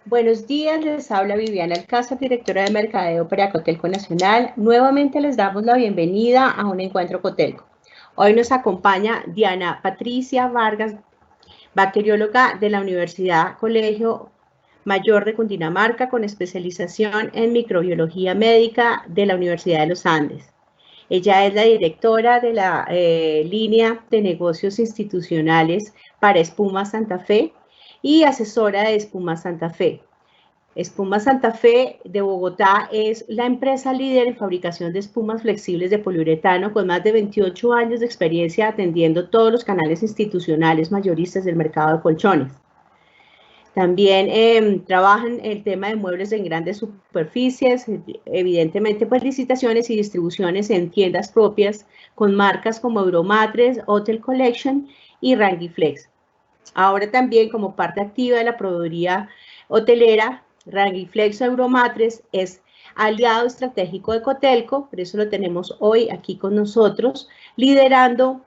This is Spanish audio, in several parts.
Buenos días, les habla Viviana Alcázar, directora de Mercadeo para Cotelco Nacional. Nuevamente les damos la bienvenida a un encuentro Cotelco. Hoy nos acompaña Diana Patricia Vargas, bacterióloga de la Universidad Colegio Mayor de Cundinamarca, con especialización en microbiología médica de la Universidad de los Andes. Ella es la directora de la línea de negocios institucionales para Espuma Santa Fe y asesora de Espuma Santa Fe. Espuma Santa Fe de Bogotá es la empresa líder en fabricación de espumas flexibles de poliuretano con más de 28 años de experiencia atendiendo todos los canales institucionales mayoristas del mercado de colchones. También trabajan el tema de muebles en grandes superficies, evidentemente pues licitaciones y distribuciones en tiendas propias con marcas como Euromatres, Hotel Collection y Rangiflex. Ahora también como parte activa de la proveeduría hotelera, Rangiflex Euromatres es aliado estratégico de Cotelco, por eso lo tenemos hoy aquí con nosotros, liderando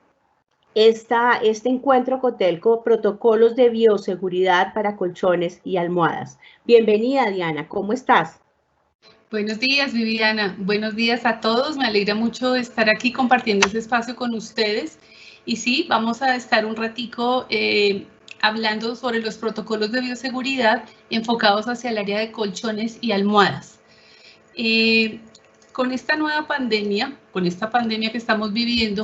este encuentro Cotelco, protocolos de bioseguridad para colchones y almohadas. Bienvenida, Diana, ¿cómo estás? Buenos días, Viviana. Buenos días a todos. Me alegra mucho estar aquí compartiendo este espacio con ustedes. Y sí, vamos a estar un ratico hablando sobre los protocolos de bioseguridad enfocados hacia el área de colchones y almohadas. Con esta nueva pandemia, con esta pandemia que estamos viviendo,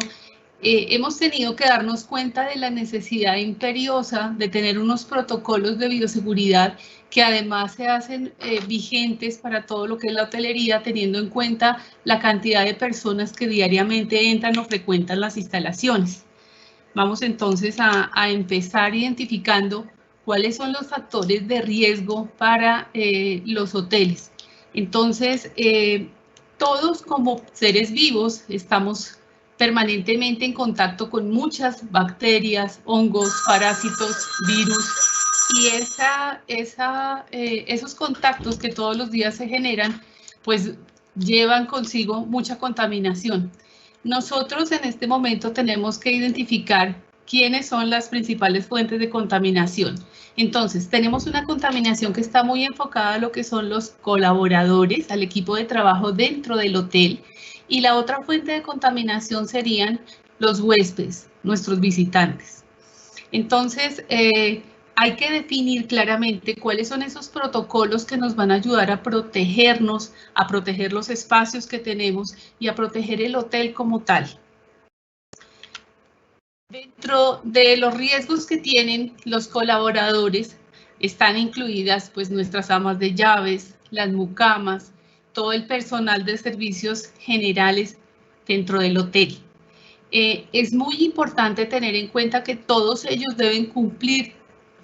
hemos tenido que darnos cuenta de la necesidad imperiosa de tener unos protocolos de bioseguridad que además se hacen vigentes para todo lo que es la hotelería, teniendo en cuenta la cantidad de personas que diariamente entran o frecuentan las instalaciones. Vamos entonces a empezar identificando cuáles son los factores de riesgo para los hoteles. Entonces, todos como seres vivos estamos permanentemente en contacto con muchas bacterias, hongos, parásitos, virus, y esos contactos que todos los días se generan, pues llevan consigo mucha contaminación. Nosotros en este momento tenemos que identificar quiénes son las principales fuentes de contaminación. Entonces, tenemos una contaminación que está muy enfocada a lo que son los colaboradores, al equipo de trabajo dentro del hotel, y la otra fuente de contaminación serían los huéspedes, nuestros visitantes. Entonces, hay que definir claramente cuáles son esos protocolos que nos van a ayudar a protegernos, a proteger los espacios que tenemos y a proteger el hotel como tal. Dentro de los riesgos que tienen los colaboradores están incluidas pues nuestras amas de llaves, las mucamas, todo el personal de servicios generales dentro del hotel. Es muy importante tener en cuenta que todos ellos deben cumplir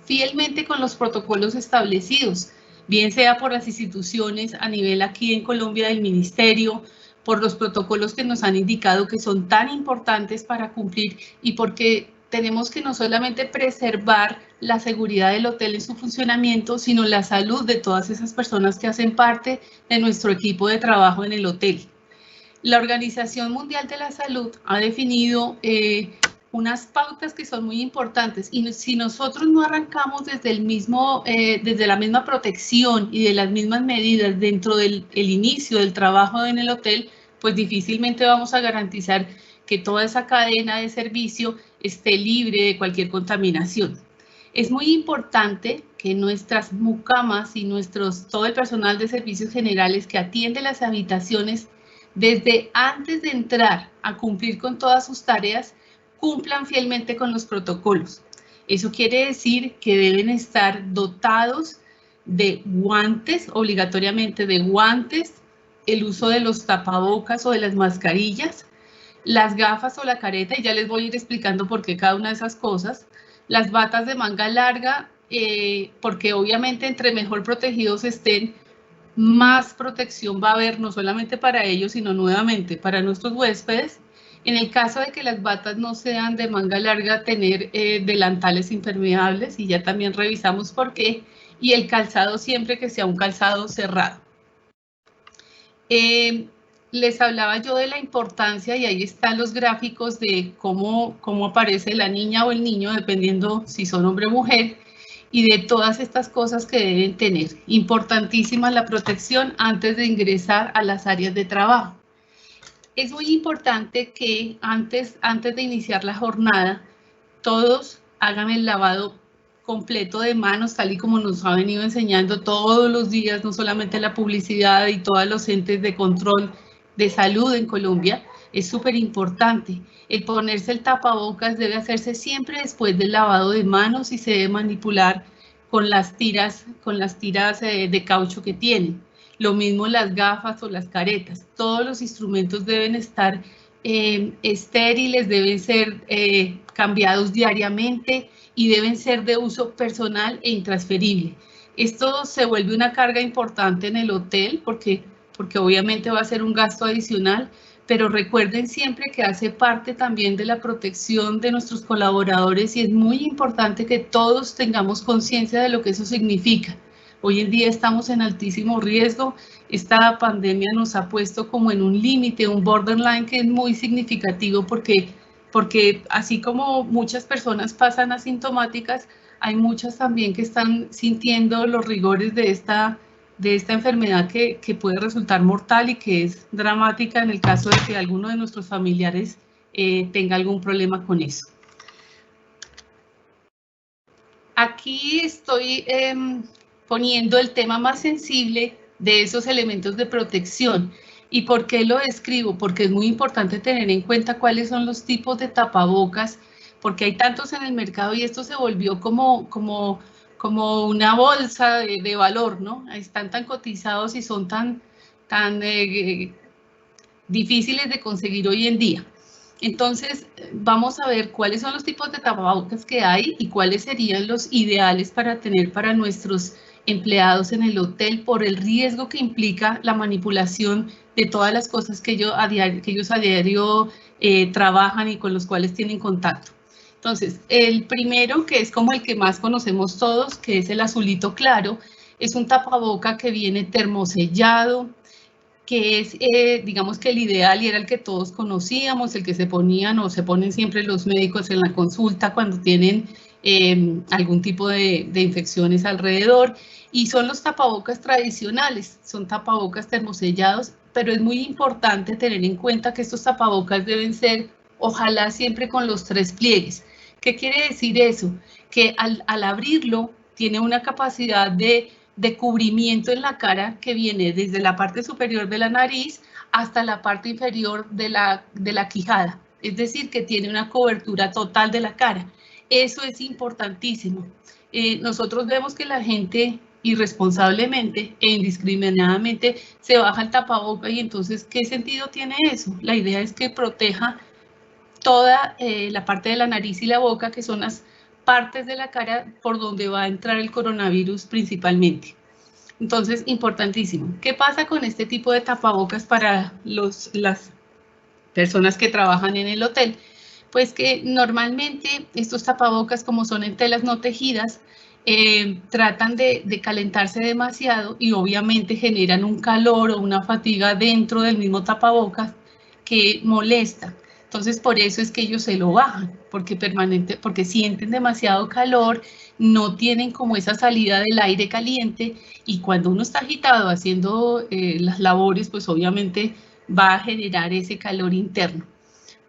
fielmente con los protocolos establecidos, bien sea por las instituciones a nivel aquí en Colombia del ministerio, por los protocolos que nos han indicado que son tan importantes para cumplir y porque tenemos que no solamente preservar la seguridad del hotel en su funcionamiento, sino la salud de todas esas personas que hacen parte de nuestro equipo de trabajo en el hotel. La Organización Mundial de la Salud ha definido unas pautas que son muy importantes y si nosotros no arrancamos desde la misma protección y de las mismas medidas dentro del inicio del trabajo en el hotel, pues difícilmente vamos a garantizar que toda esa cadena de servicio esté libre de cualquier contaminación. Es muy importante que nuestras mucamas y todo el personal de servicios generales que atiende las habitaciones desde antes de entrar a cumplir con todas sus tareas, cumplan fielmente con los protocolos. Eso quiere decir que deben estar dotados de guantes, obligatoriamente de guantes, el uso de los tapabocas o de las mascarillas, las gafas o la careta, y ya les voy a ir explicando por qué cada una de esas cosas, las batas de manga larga, porque obviamente entre mejor protegidos estén, más protección va a haber no solamente para ellos, sino nuevamente para nuestros huéspedes. En el caso de que las batas no sean de manga larga, tener delantales impermeables, y ya también revisamos por qué, y el calzado siempre que sea un calzado cerrado. Les hablaba yo de la importancia, y ahí están los gráficos de cómo aparece la niña o el niño, dependiendo si son hombre o mujer, y de todas estas cosas que deben tener. Importantísima la protección antes de ingresar a las áreas de trabajo. Es muy importante que antes de iniciar la jornada, todos hagan el lavado completo de manos, tal y como nos ha venido enseñando todos los días, no solamente la publicidad y todos los entes de control de salud en Colombia. Es súper importante. El ponerse el tapabocas debe hacerse siempre después del lavado de manos y se debe manipular con las tiras de caucho que tienen. Lo mismo las gafas o las caretas. Todos los instrumentos deben estar estériles, deben ser cambiados diariamente y deben ser de uso personal e intransferible. Esto se vuelve una carga importante en el hotel porque obviamente va a ser un gasto adicional, pero recuerden siempre que hace parte también de la protección de nuestros colaboradores y es muy importante que todos tengamos conciencia de lo que eso significa. Hoy en día estamos en altísimo riesgo. Esta pandemia nos ha puesto como en un límite, un borderline que es muy significativo porque así como muchas personas pasan asintomáticas, hay muchas también que están sintiendo los rigores de esta enfermedad que puede resultar mortal y que es dramática en el caso de que alguno de nuestros familiares tenga algún problema con eso. Aquí estoy poniendo el tema más sensible de esos elementos de protección. ¿Y por qué lo describo? Porque es muy importante tener en cuenta cuáles son los tipos de tapabocas, porque hay tantos en el mercado y esto se volvió como una bolsa de valor, ¿no? Están tan cotizados y son tan difíciles de conseguir hoy en día. Entonces, vamos a ver cuáles son los tipos de tapabocas que hay y cuáles serían los ideales para tener para nuestros empleados en el hotel por el riesgo que implica la manipulación de todas las cosas que ellos a diario trabajan y con los cuales tienen contacto. Entonces, el primero, que es como el que más conocemos todos, que es el azulito claro, es un tapaboca que viene termosellado, que es, digamos que el ideal y era el que todos conocíamos, el que se ponían o se ponen siempre los médicos en la consulta cuando tienen algún tipo de infecciones alrededor, y son los tapabocas tradicionales, son tapabocas termosellados, pero es muy importante tener en cuenta que estos tapabocas deben ser, ojalá siempre con los 3 pliegues. ¿Qué quiere decir eso? Que al abrirlo tiene una capacidad de cubrimiento en la cara que viene desde la parte superior de la nariz hasta la parte inferior de la quijada. Es decir, que tiene una cobertura total de la cara. Eso es importantísimo. Nosotros vemos que la gente irresponsablemente e indiscriminadamente se baja el tapaboca y entonces, ¿qué sentido tiene eso? La idea es que proteja toda la parte de la nariz y la boca, que son las partes de la cara por donde va a entrar el coronavirus principalmente. Entonces, importantísimo. ¿Qué pasa con este tipo de tapabocas para las personas que trabajan en el hotel? Pues que normalmente estos tapabocas, como son en telas no tejidas, tratan de calentarse demasiado y obviamente generan un calor o una fatiga dentro del mismo tapabocas que molesta. Entonces, por eso es que ellos se lo bajan, porque sienten demasiado calor, no tienen como esa salida del aire caliente y cuando uno está agitado haciendo las labores, pues obviamente va a generar ese calor interno.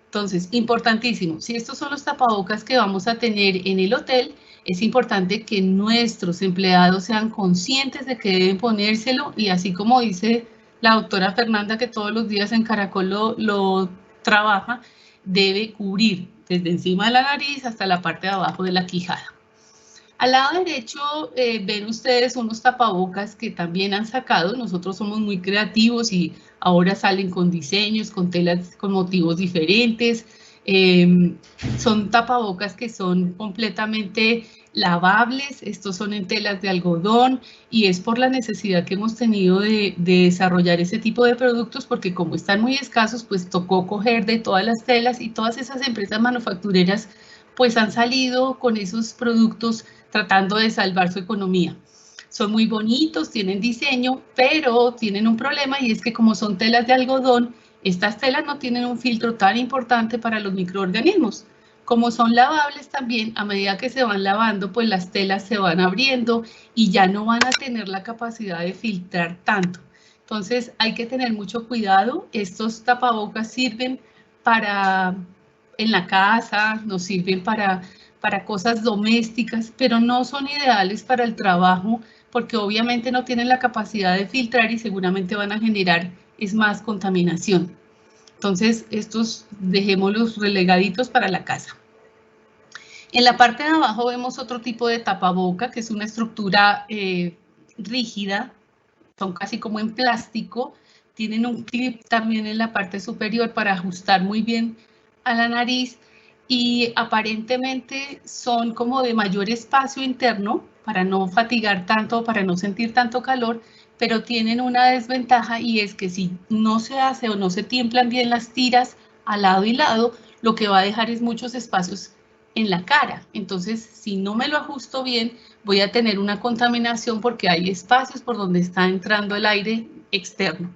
Entonces, importantísimo, si estos son los tapabocas que vamos a tener en el hotel, es importante que nuestros empleados sean conscientes de que deben ponérselo y así como dice la doctora Fernanda, que todos los días en Caracol lo trabaja, debe cubrir desde encima de la nariz hasta la parte de abajo de la quijada. Al lado derecho ven ustedes unos tapabocas que también han sacado. Nosotros somos muy creativos y ahora salen con diseños, con telas, con motivos diferentes. Son tapabocas que son completamente lavables. Estos son en telas de algodón y es por la necesidad que hemos tenido de desarrollar ese tipo de productos porque como están muy escasos, pues tocó coger de todas las telas y todas esas empresas manufactureras pues han salido con esos productos tratando de salvar su economía. Son muy bonitos, tienen diseño, pero tienen un problema y es que como son telas de algodón, estas telas no tienen un filtro tan importante para los microorganismos. Como son lavables también, a medida que se van lavando, pues las telas se van abriendo y ya no van a tener la capacidad de filtrar tanto. Entonces hay que tener mucho cuidado. Estos tapabocas sirven en la casa, nos sirven para cosas domésticas, pero no son ideales para el trabajo porque obviamente no tienen la capacidad de filtrar y seguramente van a generar más contaminación. Entonces, estos dejémoslos relegaditos para la casa. En la parte de abajo vemos otro tipo de tapaboca, que es una estructura rígida, son casi como en plástico, tienen un clip también en la parte superior para ajustar muy bien a la nariz y aparentemente son como de mayor espacio interno para no fatigar tanto, para no sentir tanto calor, pero tienen una desventaja y es que si no se hace o no se tiemplan bien las tiras a lado y lado, lo que va a dejar es muchos espacios en la cara. Entonces, si no me lo ajusto bien, voy a tener una contaminación porque hay espacios por donde está entrando el aire externo.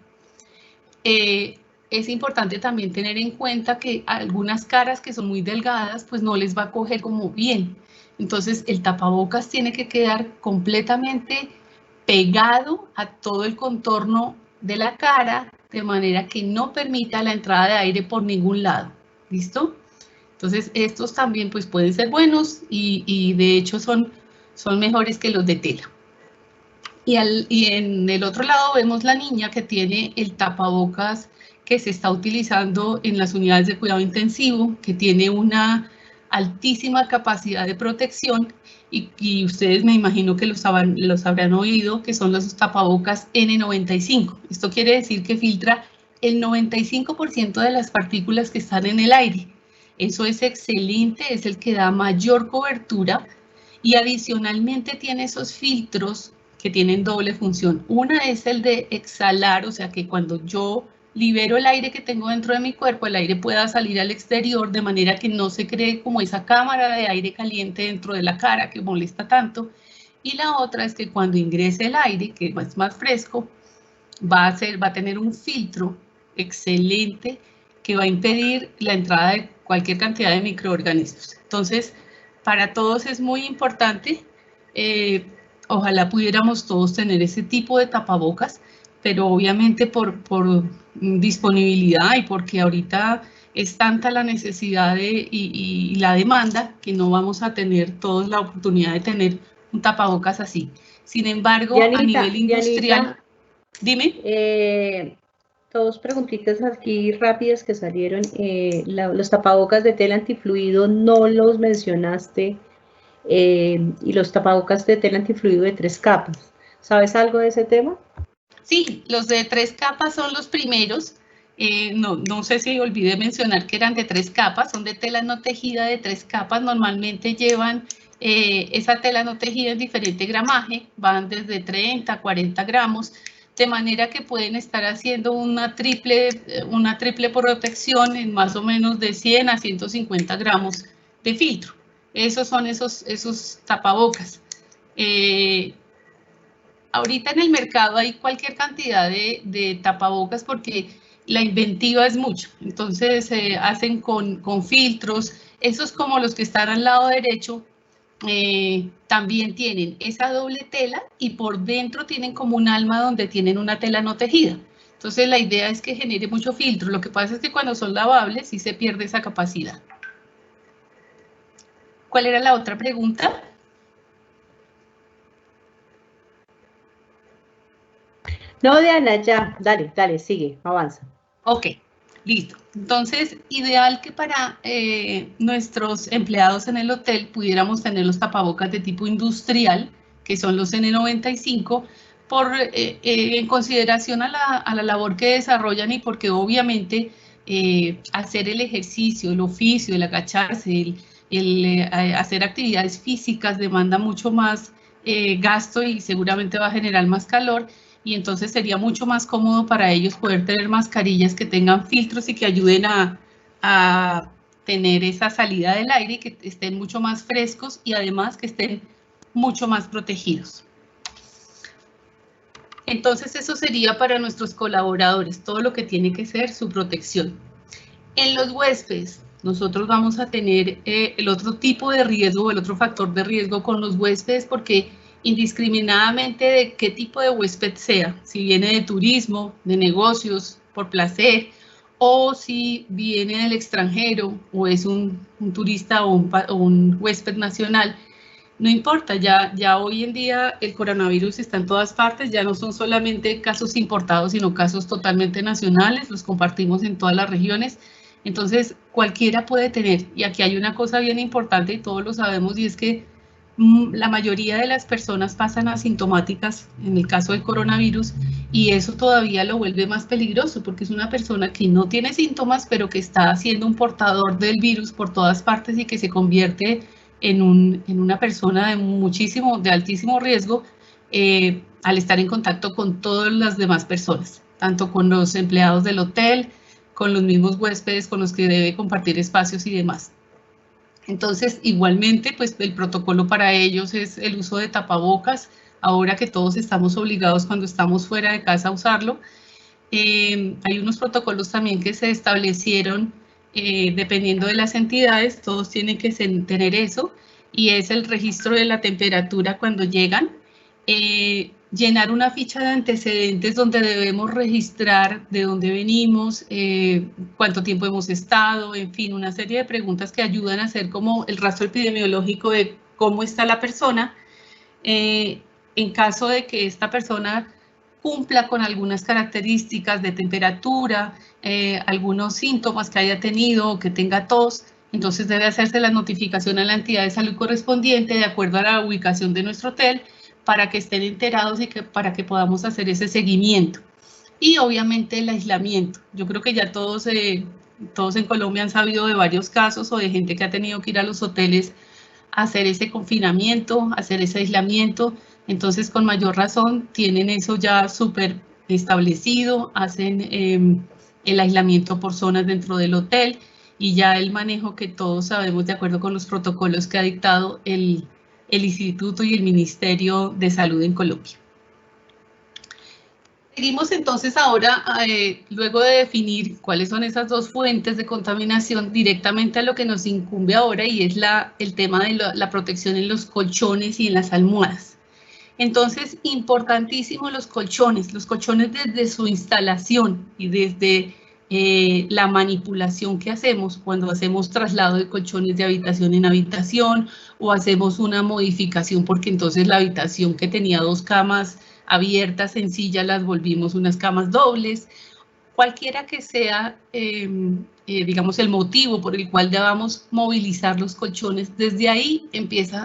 Es importante también tener en cuenta que algunas caras que son muy delgadas, pues no les va a coger como bien. Entonces, el tapabocas tiene que quedar completamente pegado a todo el contorno de la cara, de manera que no permita la entrada de aire por ningún lado. ¿Listo? Entonces, estos también pues pueden ser buenos y de hecho son mejores que los de tela. Y en el otro lado vemos la niña que tiene el tapabocas que se está utilizando en las unidades de cuidado intensivo, que tiene una altísima capacidad de protección y ustedes me imagino que los habrán oído, que son los tapabocas N95. Esto quiere decir que filtra el 95% de las partículas que están en el aire. Eso es excelente, es el que da mayor cobertura y adicionalmente tiene esos filtros que tienen doble función. Una es el de exhalar, o sea que cuando yo libero el aire que tengo dentro de mi cuerpo, el aire pueda salir al exterior de manera que no se cree como esa cámara de aire caliente dentro de la cara que molesta tanto. Y la otra es que cuando ingrese el aire, que es más fresco, va a tener un filtro excelente que va a impedir la entrada de cualquier cantidad de microorganismos. Entonces, para todos es muy importante. Ojalá pudiéramos todos tener ese tipo de tapabocas, pero obviamente por disponibilidad y porque ahorita es tanta la necesidad y la demanda que no vamos a tener todos la oportunidad de tener un tapabocas así. Sin embargo, Dianita, a nivel industrial, Dianita, dime. Dos preguntitas aquí rápidas que salieron. Los tapabocas de tela antifluido no los mencionaste y los tapabocas de tela antifluido de 3 capas. ¿Sabes algo de ese tema? Sí, los de 3 capas son los primeros. No sé si olvidé mencionar que eran de 3 capas, son de tela no tejida de 3 capas. Normalmente llevan esa tela no tejida en diferente gramaje, van desde 30 a 40 gramos, de manera que pueden estar haciendo una triple protección en más o menos de 100 a 150 gramos de filtro. Esos son esos tapabocas. Ahorita en el mercado hay cualquier cantidad de tapabocas porque la inventiva es mucho. Entonces se hacen con filtros. Esos como los que están al lado derecho también tienen esa doble tela y por dentro tienen como un alma donde tienen una tela no tejida. Entonces la idea es que genere mucho filtro. Lo que pasa es que cuando son lavables sí se pierde esa capacidad. ¿Cuál era la otra pregunta? No, Diana, ya, dale, sigue, avanza. Ok, listo. Entonces, ideal que para nuestros empleados en el hotel pudiéramos tener los tapabocas de tipo industrial, que son los N95, en consideración a la labor que desarrollan y porque obviamente hacer el ejercicio, el oficio, el agacharse, el hacer actividades físicas demanda mucho más gasto y seguramente va a generar más calor. Y entonces sería mucho más cómodo para ellos poder tener mascarillas que tengan filtros y que ayuden a tener esa salida del aire y que estén mucho más frescos y además que estén mucho más protegidos. Entonces eso sería para nuestros colaboradores, todo lo que tiene que ser su protección. En los huéspedes, nosotros vamos a tener el otro tipo de riesgo, el otro factor de riesgo con los huéspedes, porque indiscriminadamente de qué tipo de huésped sea, si viene de turismo, de negocios, por placer, o si viene del extranjero o es un turista o un huésped nacional, no importa, ya hoy en día el coronavirus está en todas partes, ya no son solamente casos importados, sino casos totalmente nacionales, los compartimos en todas las regiones, entonces cualquiera puede tener, y aquí hay una cosa bien importante y todos lo sabemos, y es que la mayoría de las personas pasan asintomáticas en el caso del coronavirus, y eso todavía lo vuelve más peligroso, porque es una persona que no tiene síntomas, pero que está siendo un portador del virus por todas partes y que se convierte en una persona de altísimo riesgo al estar en contacto con todas las demás personas, tanto con los empleados del hotel, con los mismos huéspedes con los que debe compartir espacios y demás. Entonces, igualmente, pues el protocolo para ellos es el uso de tapabocas, ahora que todos estamos obligados cuando estamos fuera de casa a usarlo. Hay unos protocolos también que se establecieron dependiendo de las entidades, todos tienen que tener eso, y es el registro de la temperatura cuando llegan, llenar una ficha de antecedentes donde debemos registrar de dónde venimos, cuánto tiempo hemos estado, en fin, una serie de preguntas que ayudan a hacer como el rastro epidemiológico de cómo está la persona. En caso de que esta persona cumpla con algunas características de temperatura, algunos síntomas que haya tenido o que tenga tos, entonces debe hacerse la notificación a la entidad de salud correspondiente de acuerdo a la ubicación de nuestro hotel para que estén enterados y para que podamos hacer ese seguimiento. Y obviamente el aislamiento. Yo creo que ya todos en Colombia han sabido de varios casos o de gente que ha tenido que ir a los hoteles a hacer ese confinamiento, hacer ese aislamiento. Entonces, con mayor razón, tienen eso ya súper establecido, hacen el aislamiento por zonas dentro del hotel y ya el manejo que todos sabemos de acuerdo con los protocolos que ha dictado el Instituto y el Ministerio de Salud en Colombia. Seguimos entonces ahora, luego de definir cuáles son esas dos fuentes de contaminación, directamente a lo que nos incumbe ahora, y es el tema de la protección en los colchones y en las almohadas. Entonces, importantísimo los colchones desde su instalación y desde la manipulación que hacemos cuando hacemos traslado de colchones de habitación en habitación o hacemos una modificación porque entonces la habitación que tenía 2 camas abiertas, sencillas, las volvimos unas camas dobles. Cualquiera que sea, digamos, el motivo por el cual debamos movilizar los colchones, desde ahí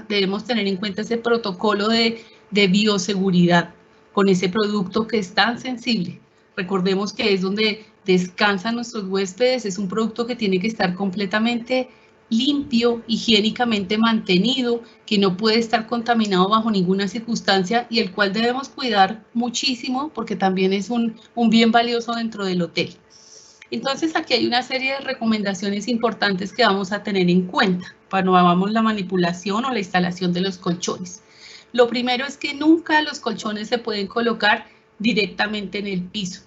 debemos tener en cuenta ese protocolo de bioseguridad con ese producto que es tan sensible. Recordemos que es donde descansan nuestros huéspedes, es un producto que tiene que estar completamente limpio, higiénicamente mantenido, que no puede estar contaminado bajo ninguna circunstancia y el cual debemos cuidar muchísimo porque también es un bien valioso dentro del hotel. Entonces, aquí hay una serie de recomendaciones importantes que vamos a tener en cuenta cuando hagamos la manipulación o la instalación de los colchones. Lo primero es que nunca los colchones se pueden colocar directamente en el piso.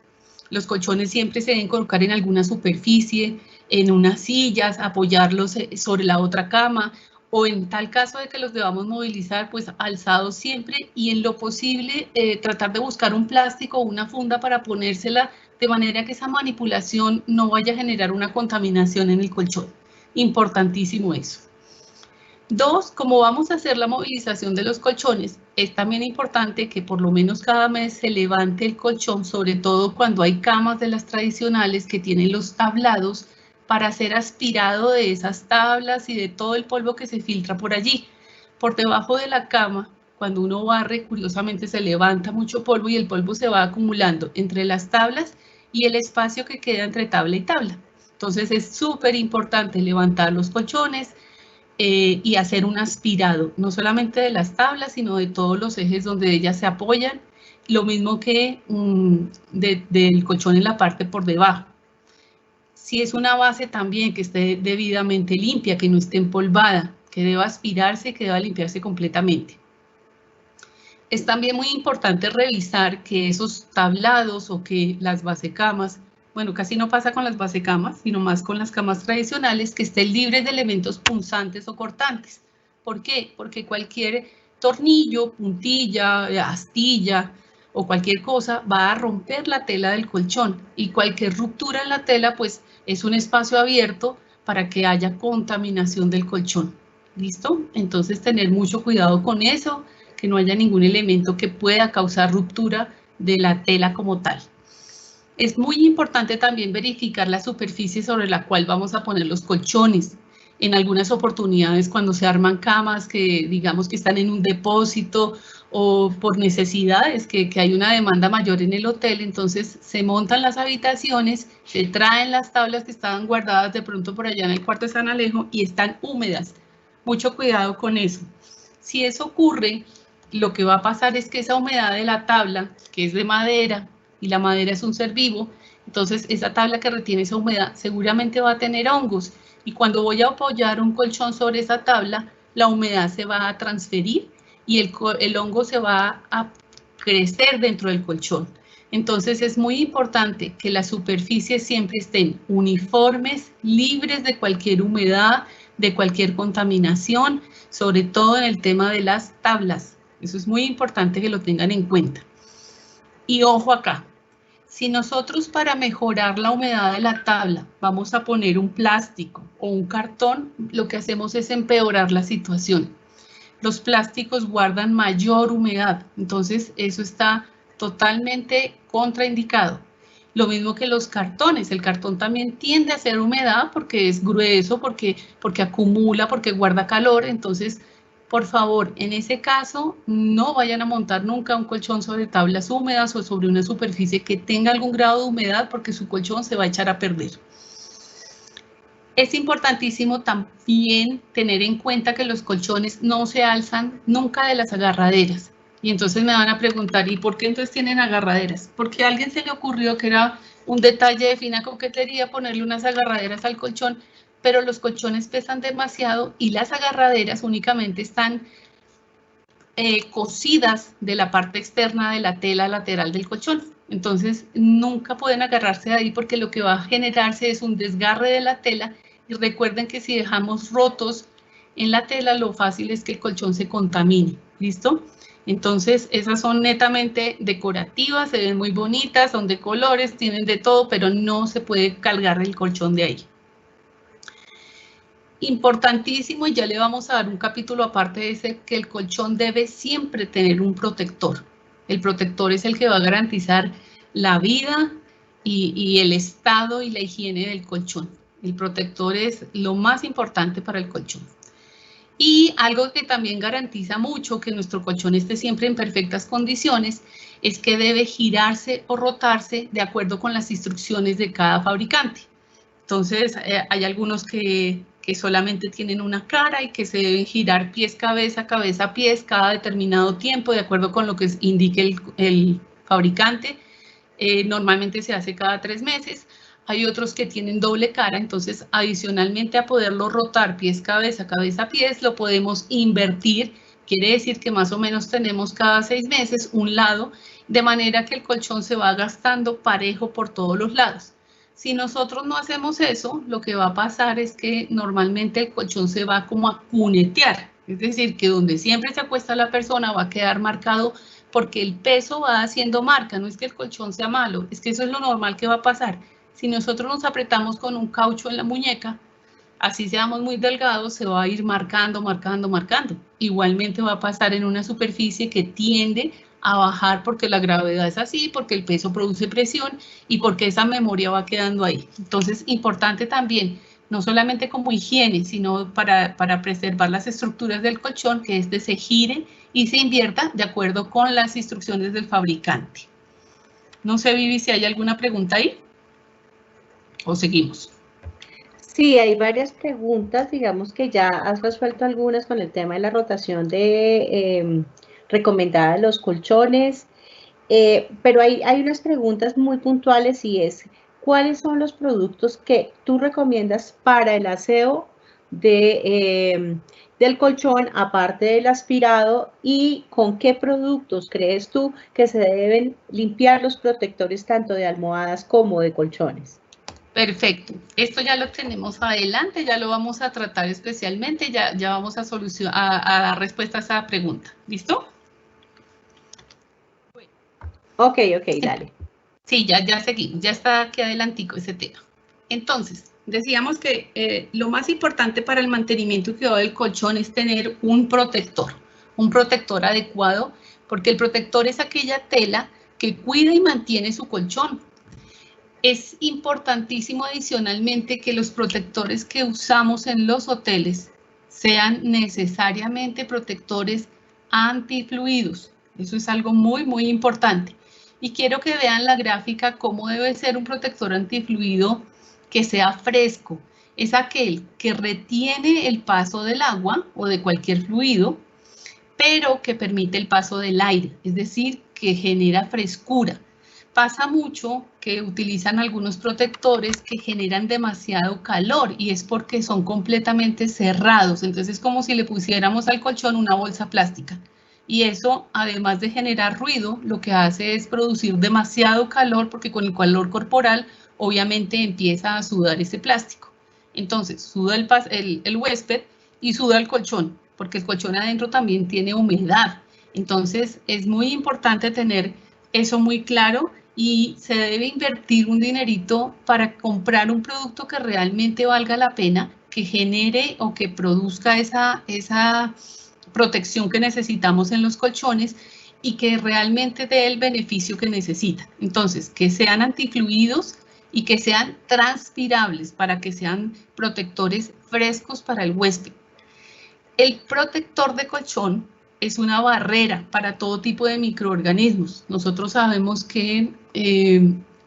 Los colchones siempre se deben colocar en alguna superficie, en unas sillas, apoyarlos sobre la otra cama, o en tal caso de que los debamos movilizar, pues alzados siempre, y en lo posible tratar de buscar un plástico o una funda para ponérsela de manera que esa manipulación no vaya a generar una contaminación en el colchón. Importantísimo eso. 2, como vamos a hacer la movilización de los colchones, es también importante que por lo menos cada mes se levante el colchón, sobre todo cuando hay camas de las tradicionales que tienen los tablados, para ser aspirado de esas tablas y de todo el polvo que se filtra por allí. Por debajo de la cama, cuando uno barre, curiosamente se levanta mucho polvo y el polvo se va acumulando entre las tablas y el espacio que queda entre tabla y tabla. Entonces es súper importante levantar los colchones, y hacer un aspirado, no solamente de las tablas, sino de todos los ejes donde ellas se apoyan, lo mismo que del colchón en la parte por debajo. Si es una base también que esté debidamente limpia, que no esté empolvada, que deba aspirarse, que deba limpiarse completamente. Es también muy importante revisar que esos tablados o que las basecamas, bueno, casi no pasa con las basecamas, sino más con las camas tradicionales, que estén libres de elementos punzantes o cortantes. ¿Por qué? Porque cualquier tornillo, puntilla, astilla o cualquier cosa va a romper la tela del colchón, y cualquier ruptura en la tela pues es un espacio abierto para que haya contaminación del colchón. ¿Listo? Entonces tener mucho cuidado con eso, que no haya ningún elemento que pueda causar ruptura de la tela como tal. Es muy importante también verificar la superficie sobre la cual vamos a poner los colchones. En algunas oportunidades, cuando se arman camas que digamos que están en un depósito o por necesidades, que hay una demanda mayor en el hotel, entonces se montan las habitaciones, se traen las tablas que estaban guardadas de pronto por allá en el cuarto de San Alejo y están húmedas. Mucho cuidado con eso. Si eso ocurre, lo que va a pasar es que esa humedad de la tabla, que es de madera, y la madera es un ser vivo, entonces esa tabla que retiene esa humedad seguramente va a tener hongos, y cuando voy a apoyar un colchón sobre esa tabla, la humedad se va a transferir y el hongo se va a crecer dentro del colchón. Entonces es muy importante que las superficies siempre estén uniformes, libres de cualquier humedad, de cualquier contaminación, sobre todo en el tema de las tablas. Eso es muy importante que lo tengan en cuenta. Y ojo acá, si nosotros para mejorar la humedad de la tabla vamos a poner un plástico o un cartón, lo que hacemos es empeorar la situación. Los plásticos guardan mayor humedad, entonces eso está totalmente contraindicado. Lo mismo que los cartones, el cartón también tiende a hacer humedad porque es grueso, porque acumula, porque guarda calor, entonces por favor, en ese caso, no vayan a montar nunca un colchón sobre tablas húmedas o sobre una superficie que tenga algún grado de humedad, porque su colchón se va a echar a perder. Es importantísimo también tener en cuenta que los colchones no se alzan nunca de las agarraderas. Y entonces me van a preguntar, ¿y por qué entonces tienen agarraderas? Porque a alguien se le ocurrió que era un detalle de fina coquetería ponerle unas agarraderas al colchón, pero los colchones pesan demasiado y las agarraderas únicamente están cosidas de la parte externa de la tela lateral del colchón. Entonces, nunca pueden agarrarse de ahí porque lo que va a generarse es un desgarre de la tela, y recuerden que si dejamos rotos en la tela, lo fácil es que el colchón se contamine. ¿Listo? Entonces, esas son netamente decorativas, se ven muy bonitas, son de colores, tienen de todo, pero no se puede cargar el colchón de ahí. Importantísimo, y ya le vamos a dar un capítulo aparte de ese, que el colchón debe siempre tener un protector. El protector es el que va a garantizar la vida y el estado y la higiene del colchón. El protector es lo más importante para el colchón. Y algo que también garantiza mucho que nuestro colchón esté siempre en perfectas condiciones es que debe girarse o rotarse de acuerdo con las instrucciones de cada fabricante. Entonces, hay algunos que solamente tienen una cara y que se deben girar pies, cabeza, cabeza, pies cada determinado tiempo de acuerdo con lo que indique el fabricante. Normalmente se hace cada 3 meses. Hay otros que tienen doble cara, entonces adicionalmente a poderlo rotar pies, cabeza, cabeza, pies, lo podemos invertir. Quiere decir que más o menos tenemos cada 6 meses un lado, de manera que el colchón se va gastando parejo por todos los lados. Si nosotros no hacemos eso, lo que va a pasar es que normalmente el colchón se va como a cunetear, es decir, que donde siempre se acuesta la persona va a quedar marcado porque el peso va haciendo marca. No es que el colchón sea malo, es que eso es lo normal que va a pasar. Si nosotros nos apretamos con un caucho en la muñeca, así seamos muy delgados, se va a ir marcando, marcando, marcando. Igualmente va a pasar en una superficie que tiende a bajar porque la gravedad es así, porque el peso produce presión y porque esa memoria va quedando ahí. Entonces, importante también, no solamente como higiene, sino para preservar las estructuras del colchón, que se gire y se invierta de acuerdo con las instrucciones del fabricante. No sé, Vivi, si hay alguna pregunta ahí o seguimos. Sí, hay varias preguntas, digamos que ya has resuelto algunas con el tema de la rotación recomendada de los colchones, pero hay unas preguntas muy puntuales, y es, ¿cuáles son los productos que tú recomiendas para el aseo del colchón, aparte del aspirado, y con qué productos crees tú que se deben limpiar los protectores tanto de almohadas como de colchones. Perfecto, esto ya lo tenemos adelante, ya lo vamos a tratar especialmente, ya vamos a dar respuesta a esa pregunta. ¿Listo? Ok, dale. Sí, ya seguimos, ya está aquí adelantico ese tema. Entonces, decíamos que lo más importante para el mantenimiento y cuidado del colchón es tener un protector adecuado, porque el protector es aquella tela que cuida y mantiene su colchón. Es importantísimo adicionalmente que los protectores que usamos en los hoteles sean necesariamente protectores antifluidos. Eso es algo muy, muy importante. Y quiero que vean la gráfica cómo debe ser un protector antifluido que sea fresco. Es aquel que retiene el paso del agua o de cualquier fluido, pero que permite el paso del aire, es decir, que genera frescura. Pasa mucho que utilizan algunos protectores que generan demasiado calor y es porque son completamente cerrados. Entonces es como si le pusiéramos al colchón una bolsa plástica. Y eso, además de generar ruido, lo que hace es producir demasiado calor porque con el calor corporal obviamente empieza a sudar ese plástico. Entonces suda el huésped y suda el colchón, porque el colchón adentro también tiene humedad. Entonces es muy importante tener eso muy claro y se debe invertir un dinerito para comprar un producto que realmente valga la pena, que genere o que produzca esa protección que necesitamos en los colchones y que realmente dé el beneficio que necesita. Entonces, que sean antifluidos y que sean transpirables para que sean protectores frescos para el huésped. El protector de colchón es una barrera para todo tipo de microorganismos. Nosotros sabemos que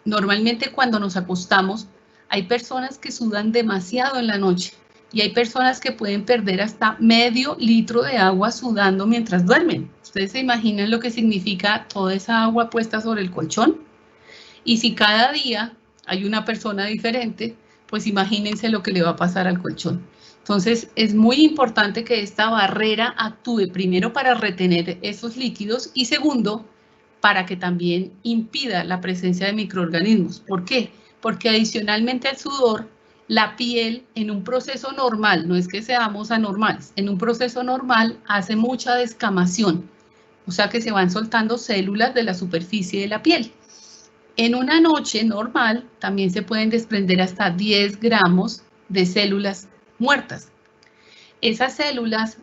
normalmente cuando nos acostamos hay personas que sudan demasiado en la noche y hay personas que pueden perder hasta medio litro de agua sudando mientras duermen. ¿Ustedes se imaginan lo que significa toda esa agua puesta sobre el colchón? Y si cada día hay una persona diferente, pues imagínense lo que le va a pasar al colchón. Entonces, es muy importante que esta barrera actúe primero para retener esos líquidos y segundo, para que también impida la presencia de microorganismos. ¿Por qué? Porque adicionalmente al sudor, la piel en un proceso normal, no es que seamos anormales, en un proceso normal hace mucha descamación, o sea que se van soltando células de la superficie de la piel. En una noche normal también se pueden desprender hasta 10 gramos de células muertas. Esas células,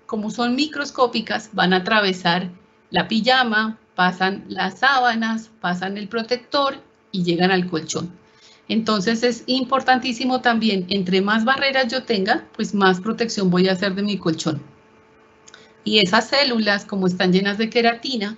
como son microscópicas, van a atravesar la pijama, pasan las sábanas, pasan el protector y llegan al colchón. Entonces es importantísimo también, entre más barreras yo tenga, pues más protección voy a hacer de mi colchón. Y esas células, como están llenas de queratina,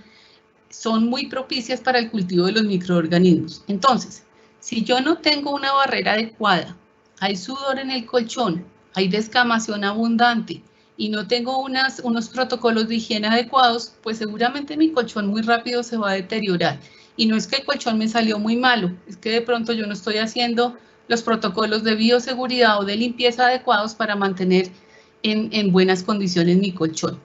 son muy propicias para el cultivo de los microorganismos. Entonces, si yo no tengo una barrera adecuada, hay sudor en el colchón, hay descamación abundante y no tengo unos protocolos de higiene adecuados, pues seguramente mi colchón muy rápido se va a deteriorar. Y no es que el colchón me salió muy malo, es que de pronto yo no estoy haciendo los protocolos de bioseguridad o de limpieza adecuados para mantener en buenas condiciones mi colchón.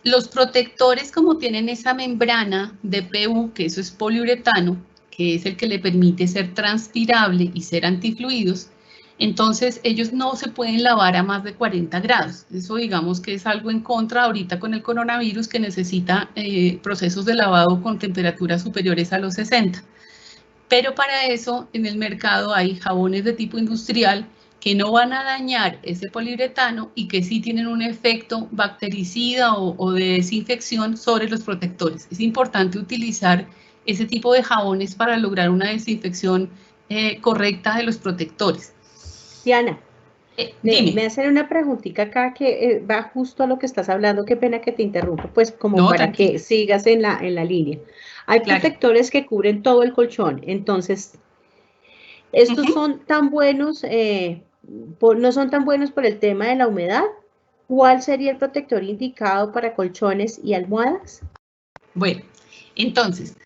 Los protectores, como tienen esa membrana de PU, que eso es poliuretano, que es el que le permite ser transpirable y ser antifluidos, entonces ellos no se pueden lavar a más de 40 grados. Eso digamos que es algo en contra ahorita con el coronavirus que necesita procesos de lavado con temperaturas superiores a los 60. Pero para eso en el mercado hay jabones de tipo industrial que no van a dañar ese poliuretano y que sí tienen un efecto bactericida o de desinfección sobre los protectores. Es importante utilizar ese tipo de jabones para lograr una desinfección correcta de los protectores. Diana, me hacen una preguntita acá que va justo a lo que estás hablando, qué pena que te interrumpa, pues como no, para tranquilo, que sigas en la línea. Hay protectores que cubren todo el colchón, entonces, ¿estos son tan buenos, no son tan buenos por el tema de la humedad? ¿Cuál sería el protector indicado para colchones y almohadas? Bueno, entonces,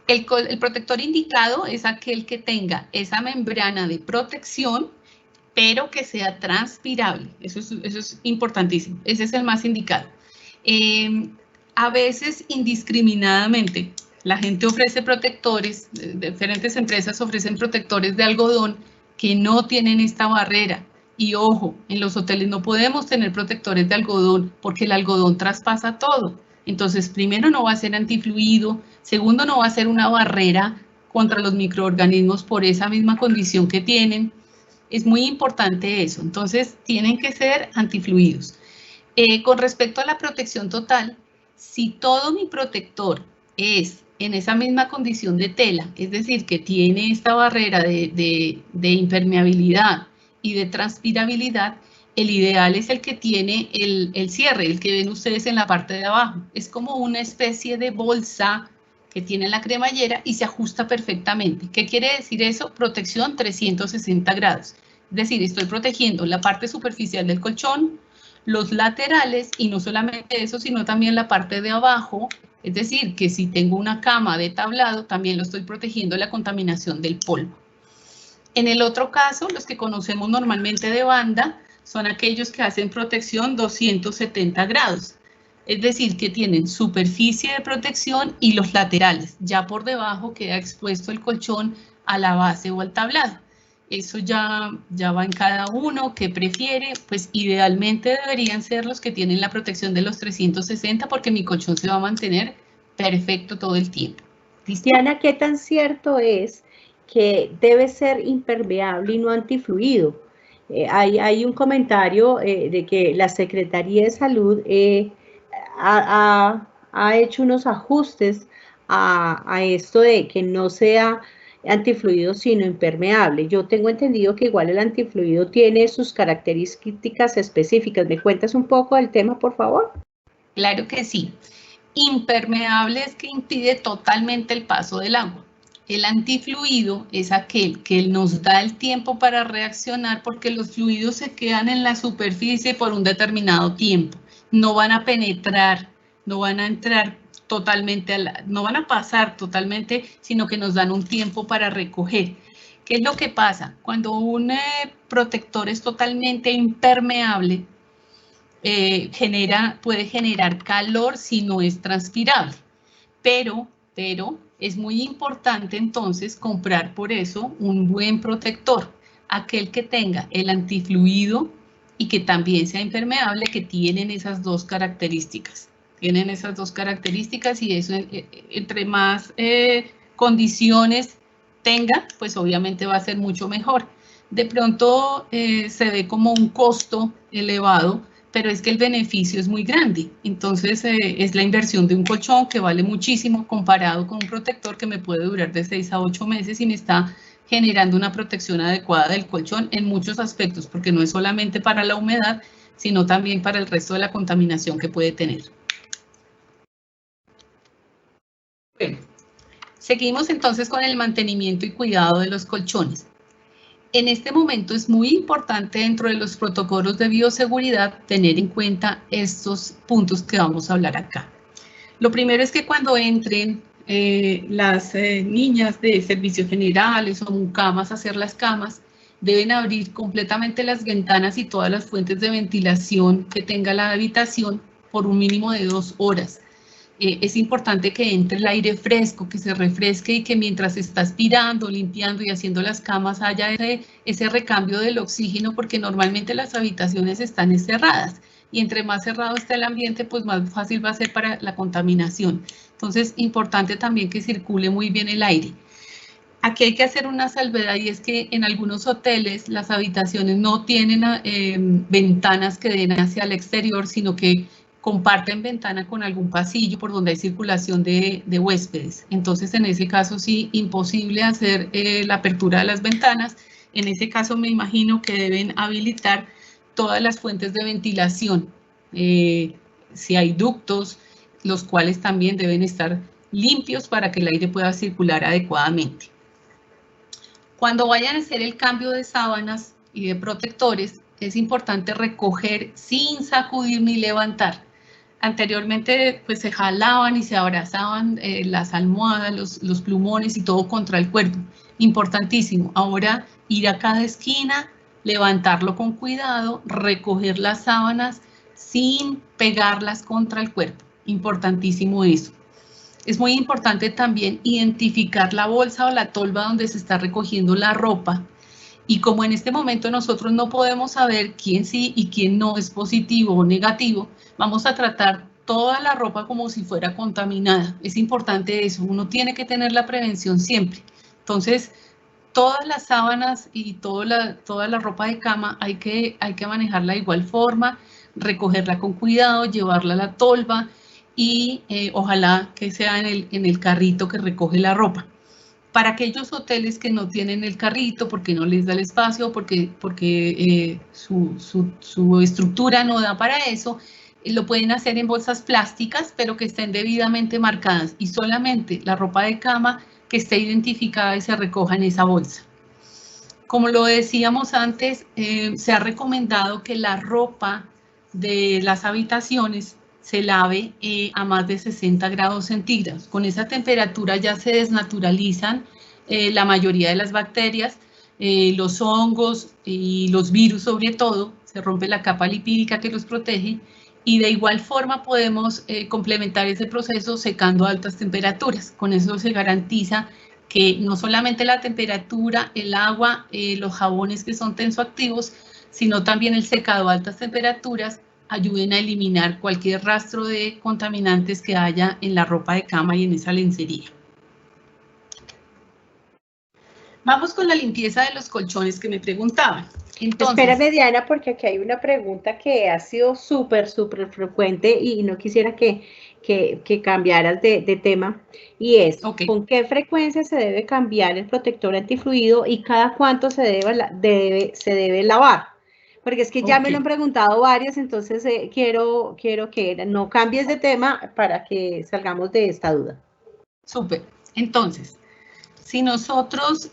el protector indicado es aquel que tenga esa membrana de protección, pero que sea transpirable. Eso es importantísimo. Ese es el más indicado. A veces, indiscriminadamente, la gente ofrece protectores, diferentes empresas ofrecen protectores de algodón que no tienen esta barrera. Y ojo, en los hoteles no podemos tener protectores de algodón porque el algodón traspasa todo. Entonces, primero, no va a ser antifluido, segundo, no va a ser una barrera contra los microorganismos por esa misma condición que tienen. Es muy importante eso. Entonces, tienen que ser antifluidos. Con respecto a la protección total, si todo mi protector es en esa misma condición de tela, es decir, que tiene esta barrera de impermeabilidad y de transpirabilidad, el ideal es el que tiene el cierre, el que ven ustedes en la parte de abajo. Es como una especie de bolsa que tiene la cremallera y se ajusta perfectamente. ¿Qué quiere decir eso? Protección 360 grados. Es decir, estoy protegiendo la parte superficial del colchón, los laterales y no solamente eso, sino también la parte de abajo. Es decir, que si tengo una cama de tablado, también lo estoy protegiendo la contaminación del polvo. En el otro caso, los que conocemos normalmente de banda, son aquellos que hacen protección 270 grados. Es decir, que tienen superficie de protección y los laterales. Ya por debajo queda expuesto el colchón a la base o al tablado. Eso ya va en cada uno, que prefiere, pues idealmente deberían ser los que tienen la protección de los 360 porque mi colchón se va a mantener perfecto todo el tiempo. ¿Listo? Diana, ¿qué tan cierto es que debe ser impermeable y no antifluido? Hay un comentario de que la Secretaría de Salud ha hecho unos ajustes a esto de que no sea antifluido sino impermeable. Yo tengo entendido que igual el antifluido tiene sus características específicas. ¿Me cuentas un poco del tema, por favor? Claro que sí. Impermeable es que impide totalmente el paso del agua. El antifluido es aquel que nos da el tiempo para reaccionar porque los fluidos se quedan en la superficie por un determinado tiempo. No van a penetrar, no van a entrar totalmente, no van a pasar totalmente, sino que nos dan un tiempo para recoger. ¿Qué es lo que pasa? Cuando un protector es totalmente impermeable, puede generar calor si no es transpirable, pero es muy importante entonces comprar por eso un buen protector, aquel que tenga el antifluido y que también sea impermeable, que tienen esas dos características. Tienen esas dos características y eso entre más condiciones tenga, pues obviamente va a ser mucho mejor. De pronto se ve como un costo elevado, pero es que el beneficio es muy grande. Entonces, es la inversión de un colchón que vale muchísimo comparado con un protector que me puede durar de 6 a 8 meses y me está generando una protección adecuada del colchón en muchos aspectos, porque no es solamente para la humedad, sino también para el resto de la contaminación que puede tener. Bueno, seguimos entonces con el mantenimiento y cuidado de los colchones. En este momento es muy importante dentro de los protocolos de bioseguridad tener en cuenta estos puntos que vamos a hablar acá. Lo primero es que cuando entren las niñas de servicios generales o mucamas a hacer las camas, deben abrir completamente las ventanas y todas las fuentes de ventilación que tenga la habitación por un mínimo de 2 horas. Es importante que entre el aire fresco, que se refresque y que mientras está aspirando, limpiando y haciendo las camas haya ese recambio del oxígeno, porque normalmente las habitaciones están cerradas y entre más cerrado está el ambiente, pues más fácil va a ser para la contaminación. Entonces, importante también que circule muy bien el aire. Aquí hay que hacer una salvedad y es que en algunos hoteles las habitaciones no tienen ventanas que den hacia el exterior, sino que comparten ventana con algún pasillo por donde hay circulación de huéspedes. Entonces, en ese caso sí, imposible hacer la apertura de las ventanas. En ese caso me imagino que deben habilitar todas las fuentes de ventilación. Si hay ductos, los cuales también deben estar limpios para que el aire pueda circular adecuadamente. Cuando vayan a hacer el cambio de sábanas y de protectores, es importante recoger sin sacudir ni levantar. Anteriormente pues se jalaban y se abrazaban las almohadas, los plumones y todo contra el cuerpo. Importantísimo. Ahora ir a cada esquina, levantarlo con cuidado, recoger las sábanas sin pegarlas contra el cuerpo. Importantísimo eso. Es muy importante también identificar la bolsa o la tolva donde se está recogiendo la ropa. Y como en este momento nosotros no podemos saber quién sí y quién no es positivo o negativo, vamos a tratar toda la ropa como si fuera contaminada. Es importante eso, uno tiene que tener la prevención siempre. Entonces, todas las sábanas y toda la ropa de cama hay que manejarla de igual forma, recogerla con cuidado, llevarla a la tolva y ojalá que sea en el carrito que recoge la ropa. Para aquellos hoteles que no tienen el carrito, porque no les da el espacio, porque su estructura no da para eso, lo pueden hacer en bolsas plásticas, pero que estén debidamente marcadas y solamente la ropa de cama que esté identificada y se recoja en esa bolsa. Como lo decíamos antes, se ha recomendado que la ropa de las habitaciones se lave a más de 60 grados centígrados. Con esa temperatura ya se desnaturalizan la mayoría de las bacterias, los hongos y los virus sobre todo, se rompe la capa lipídica que los protege y de igual forma podemos complementar ese proceso secando a altas temperaturas. Con eso se garantiza que no solamente la temperatura, el agua, los jabones que son tensoactivos, sino también el secado a altas temperaturas ayuden a eliminar cualquier rastro de contaminantes que haya en la ropa de cama y en esa lencería. Vamos con la limpieza de los colchones que me preguntaban. Entonces, espérame, Diana, porque aquí hay una pregunta que ha sido súper frecuente y no quisiera que cambiaras de tema, y es, ¿con qué frecuencia se debe cambiar el protector antifluido y cada cuánto se debe lavar? Porque es que ya me lo han preguntado varios, entonces quiero que no cambies de tema para que salgamos de esta duda. Súper. Entonces, si nosotros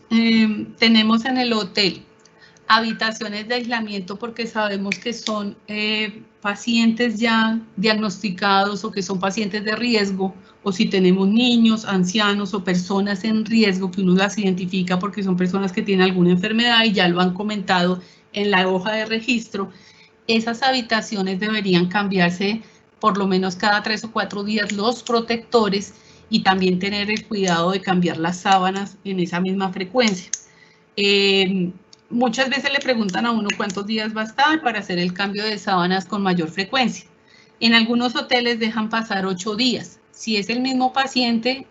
tenemos en el hotel habitaciones de aislamiento porque sabemos que son pacientes ya diagnosticados o que son pacientes de riesgo, o si tenemos niños, ancianos o personas en riesgo que uno las identifica porque son personas que tienen alguna enfermedad y ya lo han comentado en la hoja de registro, esas habitaciones deberían cambiarse por lo menos cada 3 o 4 días los protectores y también tener el cuidado de cambiar las sábanas en esa misma frecuencia. Muchas veces le preguntan a uno cuántos días va a estar para hacer el cambio de sábanas con mayor frecuencia. En algunos hoteles dejan pasar 8 días. Si es el mismo paciente,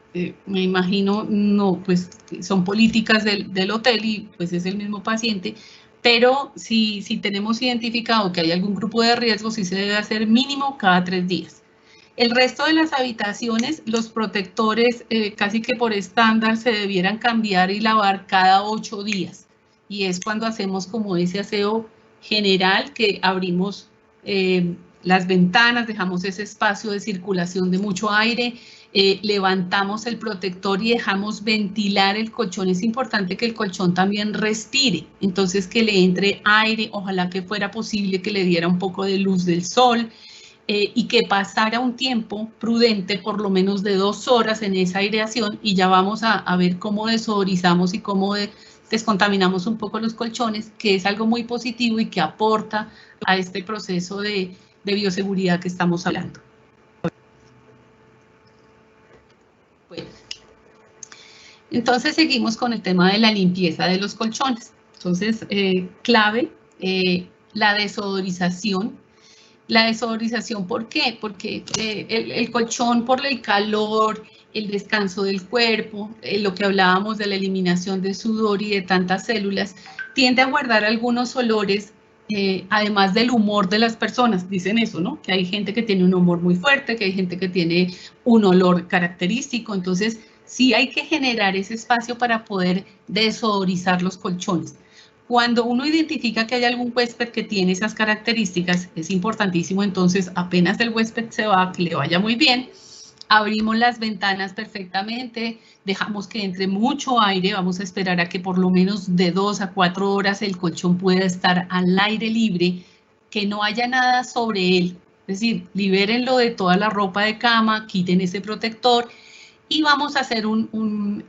me imagino, no, pues son políticas del hotel y pues es el mismo paciente, pero si tenemos identificado que hay algún grupo de riesgo, sí se debe hacer mínimo cada 3 días. El resto de las habitaciones, los protectores casi que por estándar se debieran cambiar y lavar cada 8 días. Y es cuando hacemos como ese aseo general que abrimos las ventanas, dejamos ese espacio de circulación de mucho aire, levantamos el protector y dejamos ventilar el colchón. Es importante que el colchón también respire, entonces que le entre aire, ojalá que fuera posible que le diera un poco de luz del sol, y que pasara un tiempo prudente, por lo menos de 2 horas en esa aireación, y ya vamos a ver cómo desodorizamos y cómo descontaminamos un poco los colchones, que es algo muy positivo y que aporta a este proceso de bioseguridad que estamos hablando. Bueno, entonces seguimos con el tema de la limpieza de los colchones. Entonces, clave, la desodorización. La desodorización, ¿por qué? Porque el colchón, por el calor, el descanso del cuerpo, lo que hablábamos de la eliminación de sudor y de tantas células, tiende a guardar algunos olores, además del humor de las personas. Dicen eso, ¿no? Que hay gente que tiene un humor muy fuerte, que hay gente que tiene un olor característico. Entonces, sí hay que generar ese espacio para poder desodorizar los colchones. Cuando uno identifica que hay algún huésped que tiene esas características, es importantísimo, entonces apenas el huésped se va, que le vaya muy bien, abrimos las ventanas perfectamente, dejamos que entre mucho aire, vamos a esperar a que por lo menos de 2 a 4 horas el colchón pueda estar al aire libre, que no haya nada sobre él, es decir, libérenlo de toda la ropa de cama, quiten ese protector y vamos a hacer un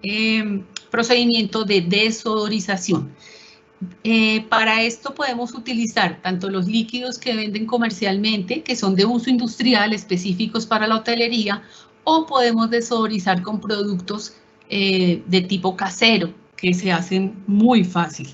procedimiento de desodorización. Para esto podemos utilizar tanto los líquidos que venden comercialmente, que son de uso industrial específicos para la hotelería, o podemos desodorizar con productos de tipo casero, que se hacen muy fácil.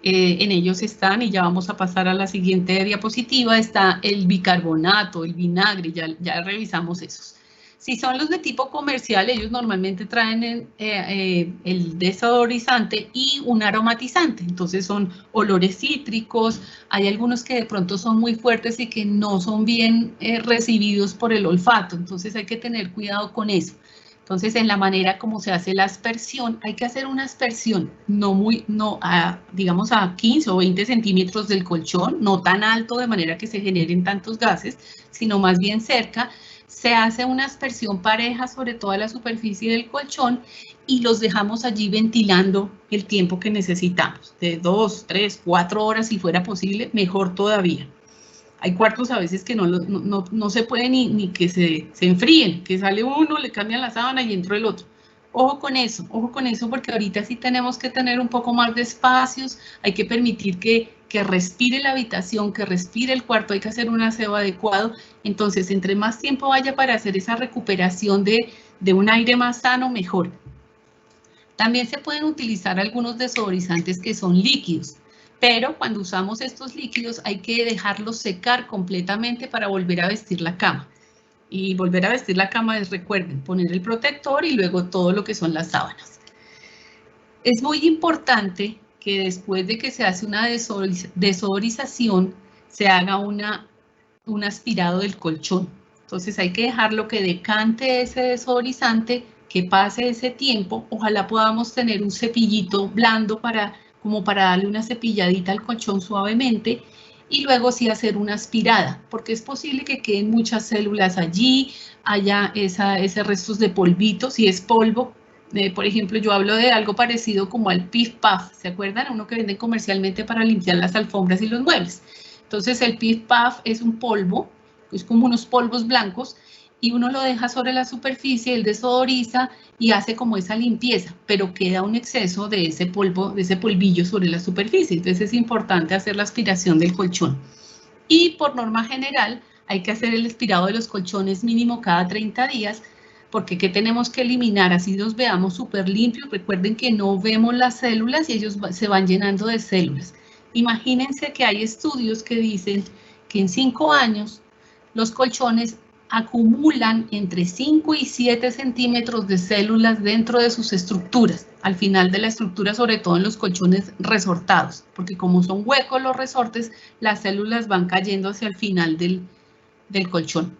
En ellos están, y ya vamos a pasar a la siguiente diapositiva, está el bicarbonato, el vinagre, ya revisamos esos. Si son los de tipo comercial, ellos normalmente traen el desodorizante y un aromatizante. Entonces son olores cítricos, hay algunos que de pronto son muy fuertes y que no son bien recibidos por el olfato. Entonces hay que tener cuidado con eso. Entonces, en la manera como se hace la aspersión, hay que hacer una aspersión digamos a 15 o 20 centímetros del colchón, no tan alto de manera que se generen tantos gases, sino más bien cerca. Se hace una aspersión pareja sobre toda la superficie del colchón y los dejamos allí ventilando el tiempo que necesitamos, de 2, 3, 4 horas si fuera posible, mejor todavía. Hay cuartos a veces que no se puede ni que se enfríen, que sale uno, le cambian la sábana y entra el otro. Ojo con eso porque ahorita sí tenemos que tener un poco más de espacios, hay que permitir que respire la habitación, que respire el cuarto, hay que hacer un aseo adecuado. Entonces, entre más tiempo vaya para hacer esa recuperación de un aire más sano, mejor. También se pueden utilizar algunos desodorizantes que son líquidos, pero cuando usamos estos líquidos hay que dejarlos secar completamente para volver a vestir la cama. Y volver a vestir la cama es, recuerden, poner el protector y luego todo lo que son las sábanas. Es muy importante que después de que se hace una desodorización, se haga un aspirado del colchón. Entonces hay que dejarlo que decante ese desodorizante, que pase ese tiempo. Ojalá podamos tener un cepillito blando como para darle una cepilladita al colchón suavemente y luego sí hacer una aspirada, porque es posible que queden muchas células allí, haya ese restos de polvito, si es polvo. Por ejemplo, yo hablo de algo parecido como al Pif Paf, ¿se acuerdan? Uno que venden comercialmente para limpiar las alfombras y los muebles. Entonces el Pif Paf es un polvo, es como unos polvos blancos, y uno lo deja sobre la superficie, él desodoriza y hace como esa limpieza, pero queda un exceso de ese polvo, de ese polvillo sobre la superficie. Entonces es importante hacer la aspiración del colchón. Y por norma general hay que hacer el aspirado de los colchones mínimo cada 30 días, porque ¿qué tenemos que eliminar? Así los veamos súper limpios. Recuerden que no vemos las células y ellos se van llenando de células. Imagínense que hay estudios que dicen que en 5 años los colchones acumulan entre 5 y 7 centímetros de células dentro de sus estructuras, al final de la estructura, sobre todo en los colchones resortados, porque como son huecos los resortes, las células van cayendo hacia el final del colchón.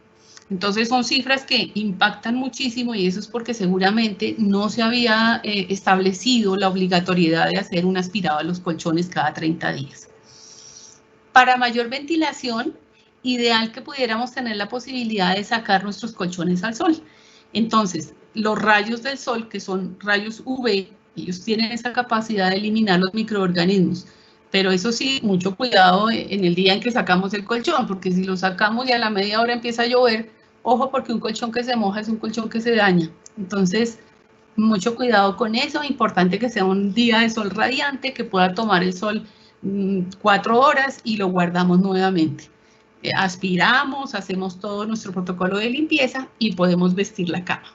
Entonces son cifras que impactan muchísimo y eso es porque seguramente no se había establecido la obligatoriedad de hacer un aspirado a los colchones cada 30 días. Para mayor ventilación, ideal que pudiéramos tener la posibilidad de sacar nuestros colchones al sol. Entonces, los rayos del sol, que son rayos UV, ellos tienen esa capacidad de eliminar los microorganismos. Pero eso sí, mucho cuidado en el día en que sacamos el colchón, porque si lo sacamos y a la media hora empieza a llover, ojo, porque un colchón que se moja es un colchón que se daña. Entonces, mucho cuidado con eso. Importante que sea un día de sol radiante, que pueda tomar el sol 4 horas y lo guardamos nuevamente. Aspiramos, hacemos todo nuestro protocolo de limpieza y podemos vestir la cama.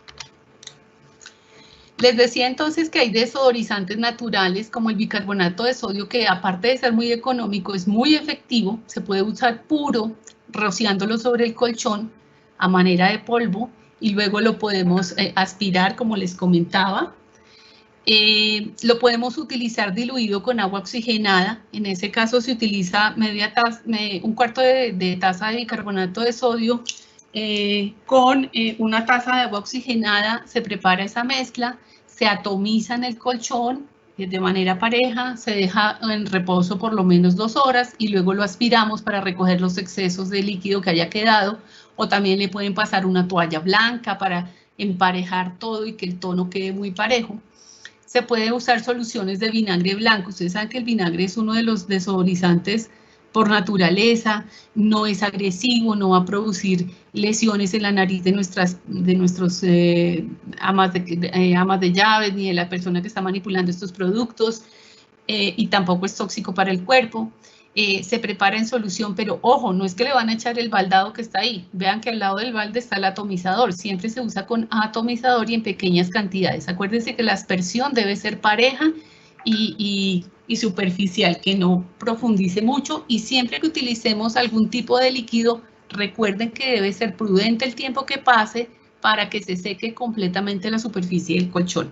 Les decía entonces que hay desodorizantes naturales como el bicarbonato de sodio, que aparte de ser muy económico, es muy efectivo. Se puede usar puro, rociándolo sobre el colchón a manera de polvo y luego lo podemos aspirar, como les comentaba. Lo podemos utilizar diluido con agua oxigenada. En ese caso se utiliza un cuarto de taza de bicarbonato de sodio con una taza de agua oxigenada. Se prepara esa mezcla, se atomiza en el colchón de manera pareja, se deja en reposo por lo menos 2 horas y luego lo aspiramos para recoger los excesos de líquido que haya quedado, o también le pueden pasar una toalla blanca para emparejar todo y que el tono quede muy parejo. Se puede usar soluciones de vinagre blanco. Ustedes saben que el vinagre es uno de los desodorizantes por naturaleza, no es agresivo, no va a producir lesiones en la nariz de nuestros amas de llaves ni de la persona que está manipulando estos productos. y tampoco es tóxico para el cuerpo. Se prepara en solución, pero ojo, no es que le van a echar el baldado que está ahí. Vean que al lado del balde está el atomizador. Siempre se usa con atomizador y en pequeñas cantidades. Acuérdense que la aspersión debe ser pareja y superficial, que no profundice mucho. Y siempre que utilicemos algún tipo de líquido, recuerden que debe ser prudente el tiempo que pase para que se seque completamente la superficie del colchón.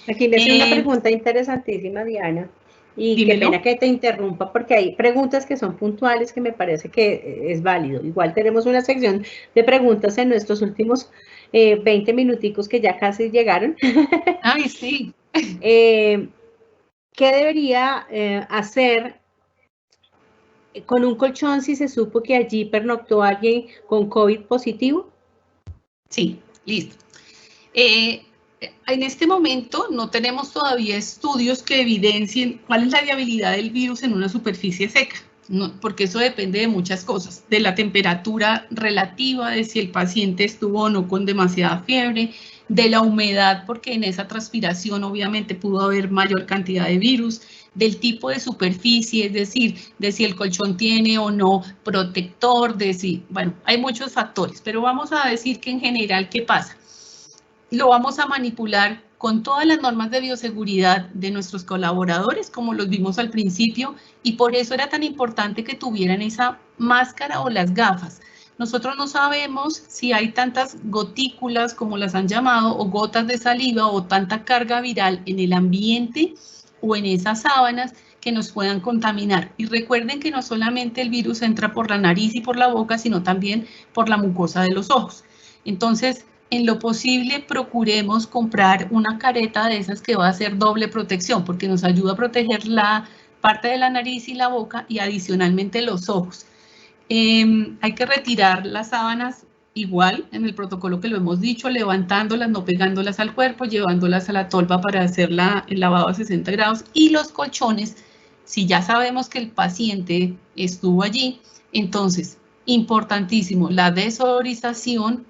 Aquí le hice una pregunta interesantísima, Diana. Y dímelo. qué pena que te interrumpa, porque hay preguntas que son puntuales que me parece que es válido. Igual tenemos una sección de preguntas en nuestros últimos 20 minuticos que ya casi llegaron. Ay, sí. ¿Qué debería hacer con un colchón si se supo que allí pernoctó alguien con COVID positivo? Sí, listo. En este momento no tenemos todavía estudios que evidencien cuál es la viabilidad del virus en una superficie seca, ¿no? Porque eso depende de muchas cosas, de la temperatura relativa, de si el paciente estuvo o no con demasiada fiebre, de la humedad, porque en esa transpiración obviamente pudo haber mayor cantidad de virus, del tipo de superficie, es decir, de si el colchón tiene o no protector, de si, bueno, hay muchos factores, pero vamos a decir que en general, ¿qué pasa? Lo vamos a manipular con todas las normas de bioseguridad de nuestros colaboradores, como los vimos al principio, y por eso era tan importante que tuvieran esa máscara o las gafas. Nosotros no sabemos si hay tantas gotículas, como las han llamado, o gotas de saliva, o tanta carga viral en el ambiente o en esas sábanas que nos puedan contaminar. Y recuerden que no solamente el virus entra por la nariz y por la boca, sino también por la mucosa de los ojos. Entonces, en lo posible, procuremos comprar una careta de esas que va a hacer doble protección, porque nos ayuda a proteger la parte de la nariz y la boca y adicionalmente los ojos. Hay que retirar las sábanas igual en el protocolo que lo hemos dicho, levantándolas, no pegándolas al cuerpo, llevándolas a la tolva para hacer el lavado a 60 grados. Y los colchones, si ya sabemos que el paciente estuvo allí, entonces, importantísimo, la desodorización.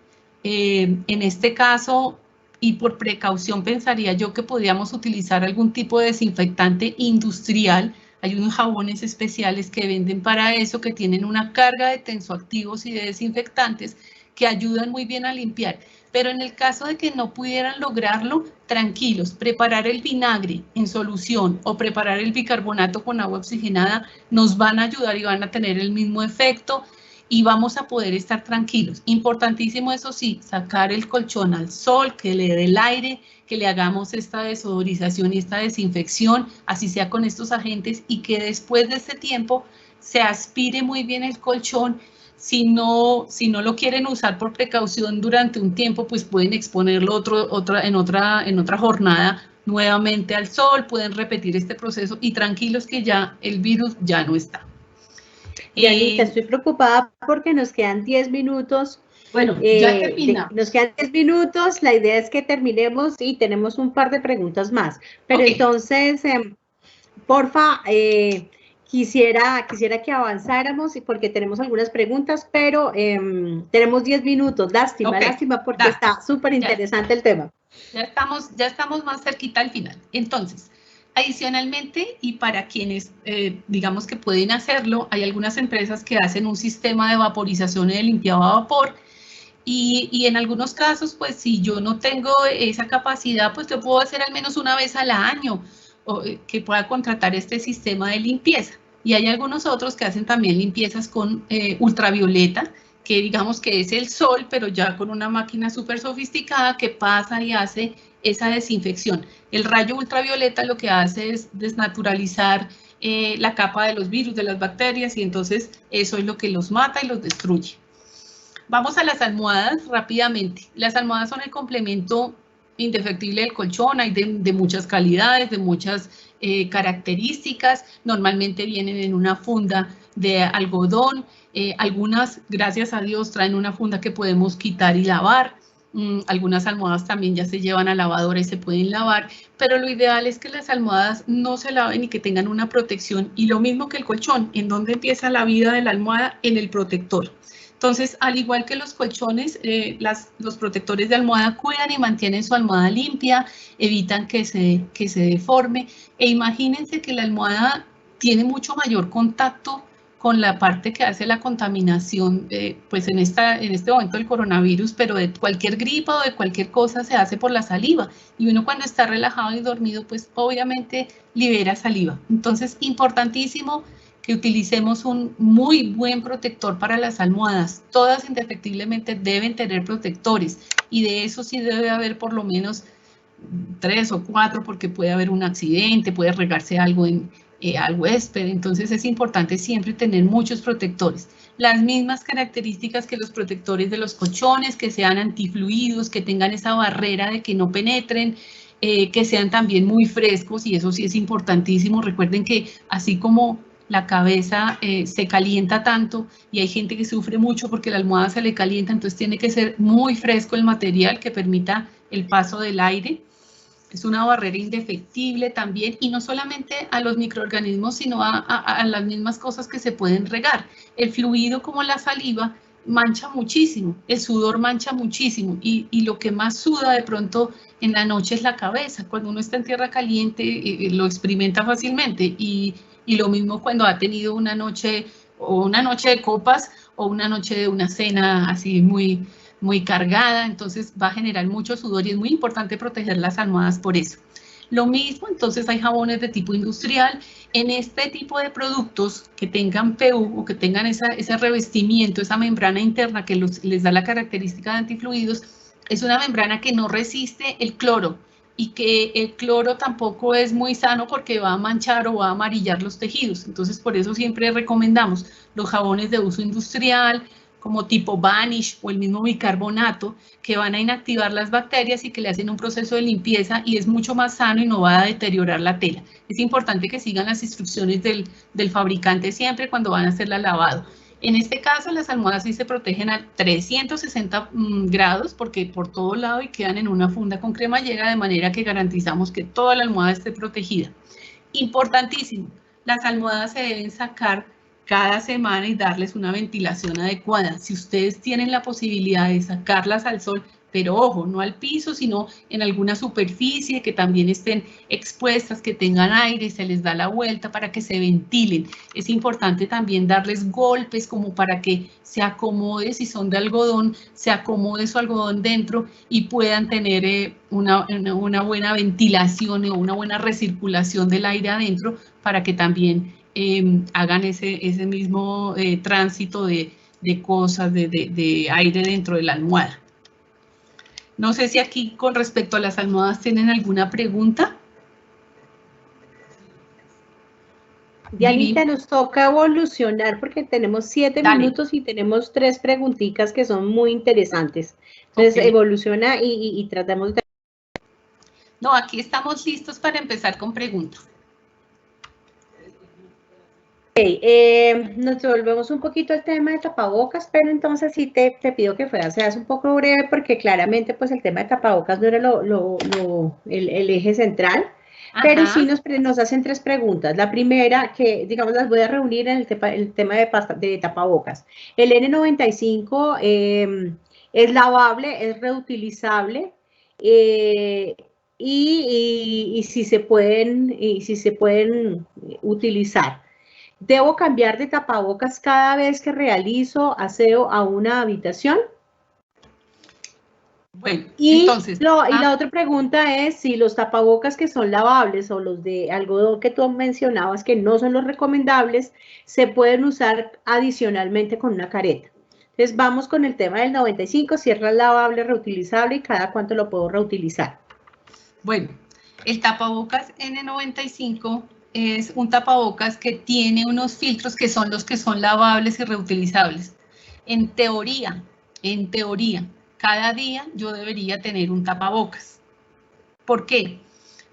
En este caso, y por precaución pensaría yo que podríamos utilizar algún tipo de desinfectante industrial. Hay unos jabones especiales que venden para eso, que tienen una carga de tensoactivos y de desinfectantes que ayudan muy bien a limpiar. Pero en el caso de que no pudieran lograrlo, tranquilos, preparar el vinagre en solución o preparar el bicarbonato con agua oxigenada nos van a ayudar y van a tener el mismo efecto y vamos a poder estar tranquilos. Importantísimo, eso sí, sacar el colchón al sol, que le dé el aire, que le hagamos esta desodorización y esta desinfección, así sea con estos agentes, y que después de este tiempo se aspire muy bien el colchón. Si no lo quieren usar por precaución durante un tiempo, pues pueden exponerlo en otra jornada nuevamente al sol, pueden repetir este proceso y tranquilos que ya el virus ya no está. Dianita, estoy preocupada porque nos quedan 10 minutos. Bueno, ya terminamos. Nos quedan 10 minutos, la idea es que terminemos y tenemos un par de preguntas más. Pero okay. Entonces, porfa, quisiera que avanzáramos porque tenemos algunas preguntas, pero tenemos 10 minutos. Lástima, okay. Lástima porque está súper interesante el tema. Ya estamos más cerquita al final. Entonces, adicionalmente, y para quienes digamos que pueden hacerlo, hay algunas empresas que hacen un sistema de vaporización y de limpiado a vapor, y en algunos casos, pues si yo no tengo esa capacidad, pues yo puedo hacer al menos una vez al año, o que pueda contratar este sistema de limpieza. Y hay algunos otros que hacen también limpiezas con ultravioleta, que digamos que es el sol, pero ya con una máquina súper sofisticada que pasa y hace esa desinfección. El rayo ultravioleta lo que hace es desnaturalizar la capa de los virus, de las bacterias, y entonces eso es lo que los mata y los destruye. Vamos a las almohadas rápidamente. Las almohadas son el complemento indefectible del colchón, hay de muchas calidades, de muchas características, normalmente vienen en una funda de algodón, algunas, gracias a Dios, traen una funda que podemos quitar y lavar. Algunas almohadas también ya se llevan a lavadora y se pueden lavar, pero lo ideal es que las almohadas no se laven y que tengan una protección, y lo mismo que el colchón. ¿En dónde empieza la vida de la almohada? En el protector. Entonces, al igual que los colchones, los protectores de almohada cuidan y mantienen su almohada limpia, evitan que se deforme. E imagínense que la almohada tiene mucho mayor contacto con la parte que hace la contaminación, pues en este momento del coronavirus, pero de cualquier gripa o de cualquier cosa se hace por la saliva. Y uno cuando está relajado y dormido, pues obviamente libera saliva. Entonces, importantísimo que utilicemos un muy buen protector para las almohadas. Todas indefectiblemente deben tener protectores y de eso sí debe haber por lo menos 3 o 4 porque puede haber un accidente, puede regarse algo al huésped, entonces es importante siempre tener muchos protectores. Las mismas características que los protectores de los colchones, que sean antifluidos, que tengan esa barrera de que no penetren, que sean también muy frescos y eso sí es importantísimo. Recuerden que así como la cabeza se calienta tanto y hay gente que sufre mucho porque la almohada se le calienta, entonces tiene que ser muy fresco el material que permita el paso del aire. Es una barrera indefectible también y no solamente a los microorganismos, sino a las mismas cosas que se pueden regar. El fluido como la saliva mancha muchísimo, el sudor mancha muchísimo y lo que más suda de pronto en la noche es la cabeza. Cuando uno está en tierra caliente lo experimenta fácilmente y lo mismo cuando ha tenido una noche de copas o una noche de una cena así muy cargada, entonces va a generar mucho sudor y es muy importante proteger las almohadas por eso. Lo mismo, entonces hay jabones de tipo industrial. En este tipo de productos que tengan PU o que tengan ese revestimiento, esa membrana interna que les da la característica de antifluidos, es una membrana que no resiste el cloro y que el cloro tampoco es muy sano porque va a manchar o va a amarillar los tejidos. Entonces, por eso siempre recomendamos los jabones de uso industrial, como tipo Vanish o el mismo bicarbonato, que van a inactivar las bacterias y que le hacen un proceso de limpieza y es mucho más sano y no va a deteriorar la tela. Es importante que sigan las instrucciones del fabricante siempre cuando van a hacer el lavado. En este caso, las almohadas sí se protegen a 360 grados porque por todo lado y quedan en una funda con cremallera, de manera que garantizamos que toda la almohada esté protegida. Importantísimo, las almohadas se deben sacar cada semana y darles una ventilación adecuada. Si ustedes tienen la posibilidad de sacarlas al sol, pero ojo, no al piso, sino en alguna superficie que también estén expuestas, que tengan aire, se les da la vuelta para que se ventilen. Es importante también darles golpes como para que se acomode, si son de algodón, se acomode su algodón dentro y puedan tener una buena ventilación o una buena recirculación del aire adentro para que también hagan ese mismo tránsito de cosas, de aire dentro de la almohada. No sé si aquí con respecto a las almohadas tienen alguna pregunta. Dianita, nos toca evolucionar porque tenemos 7 minutos y tenemos 3 preguntitas que son muy interesantes. Entonces, evoluciona y tratamos de... No, aquí estamos listos para empezar con preguntas. Nos devolvemos un poquito al tema de tapabocas, pero entonces sí te pido que seas un poco breve porque claramente pues el tema de tapabocas no era el eje central. Ajá. Pero sí nos hacen 3 preguntas. La primera, que digamos las voy a reunir en el tema de tapabocas. El N95 es lavable, es reutilizable y si se pueden utilizar. ¿Debo cambiar de tapabocas cada vez que realizo aseo a una habitación? Bueno, entonces... Y la otra pregunta es si los tapabocas que son lavables o los de algodón que tú mencionabas que no son los recomendables, se pueden usar adicionalmente con una careta. Entonces vamos con el tema del 95, si es lavable, reutilizable y cada cuánto lo puedo reutilizar. Bueno, el tapabocas N95 es un tapabocas que tiene unos filtros que son los que son lavables y reutilizables. En teoría, cada día yo debería tener un tapabocas. ¿Por qué?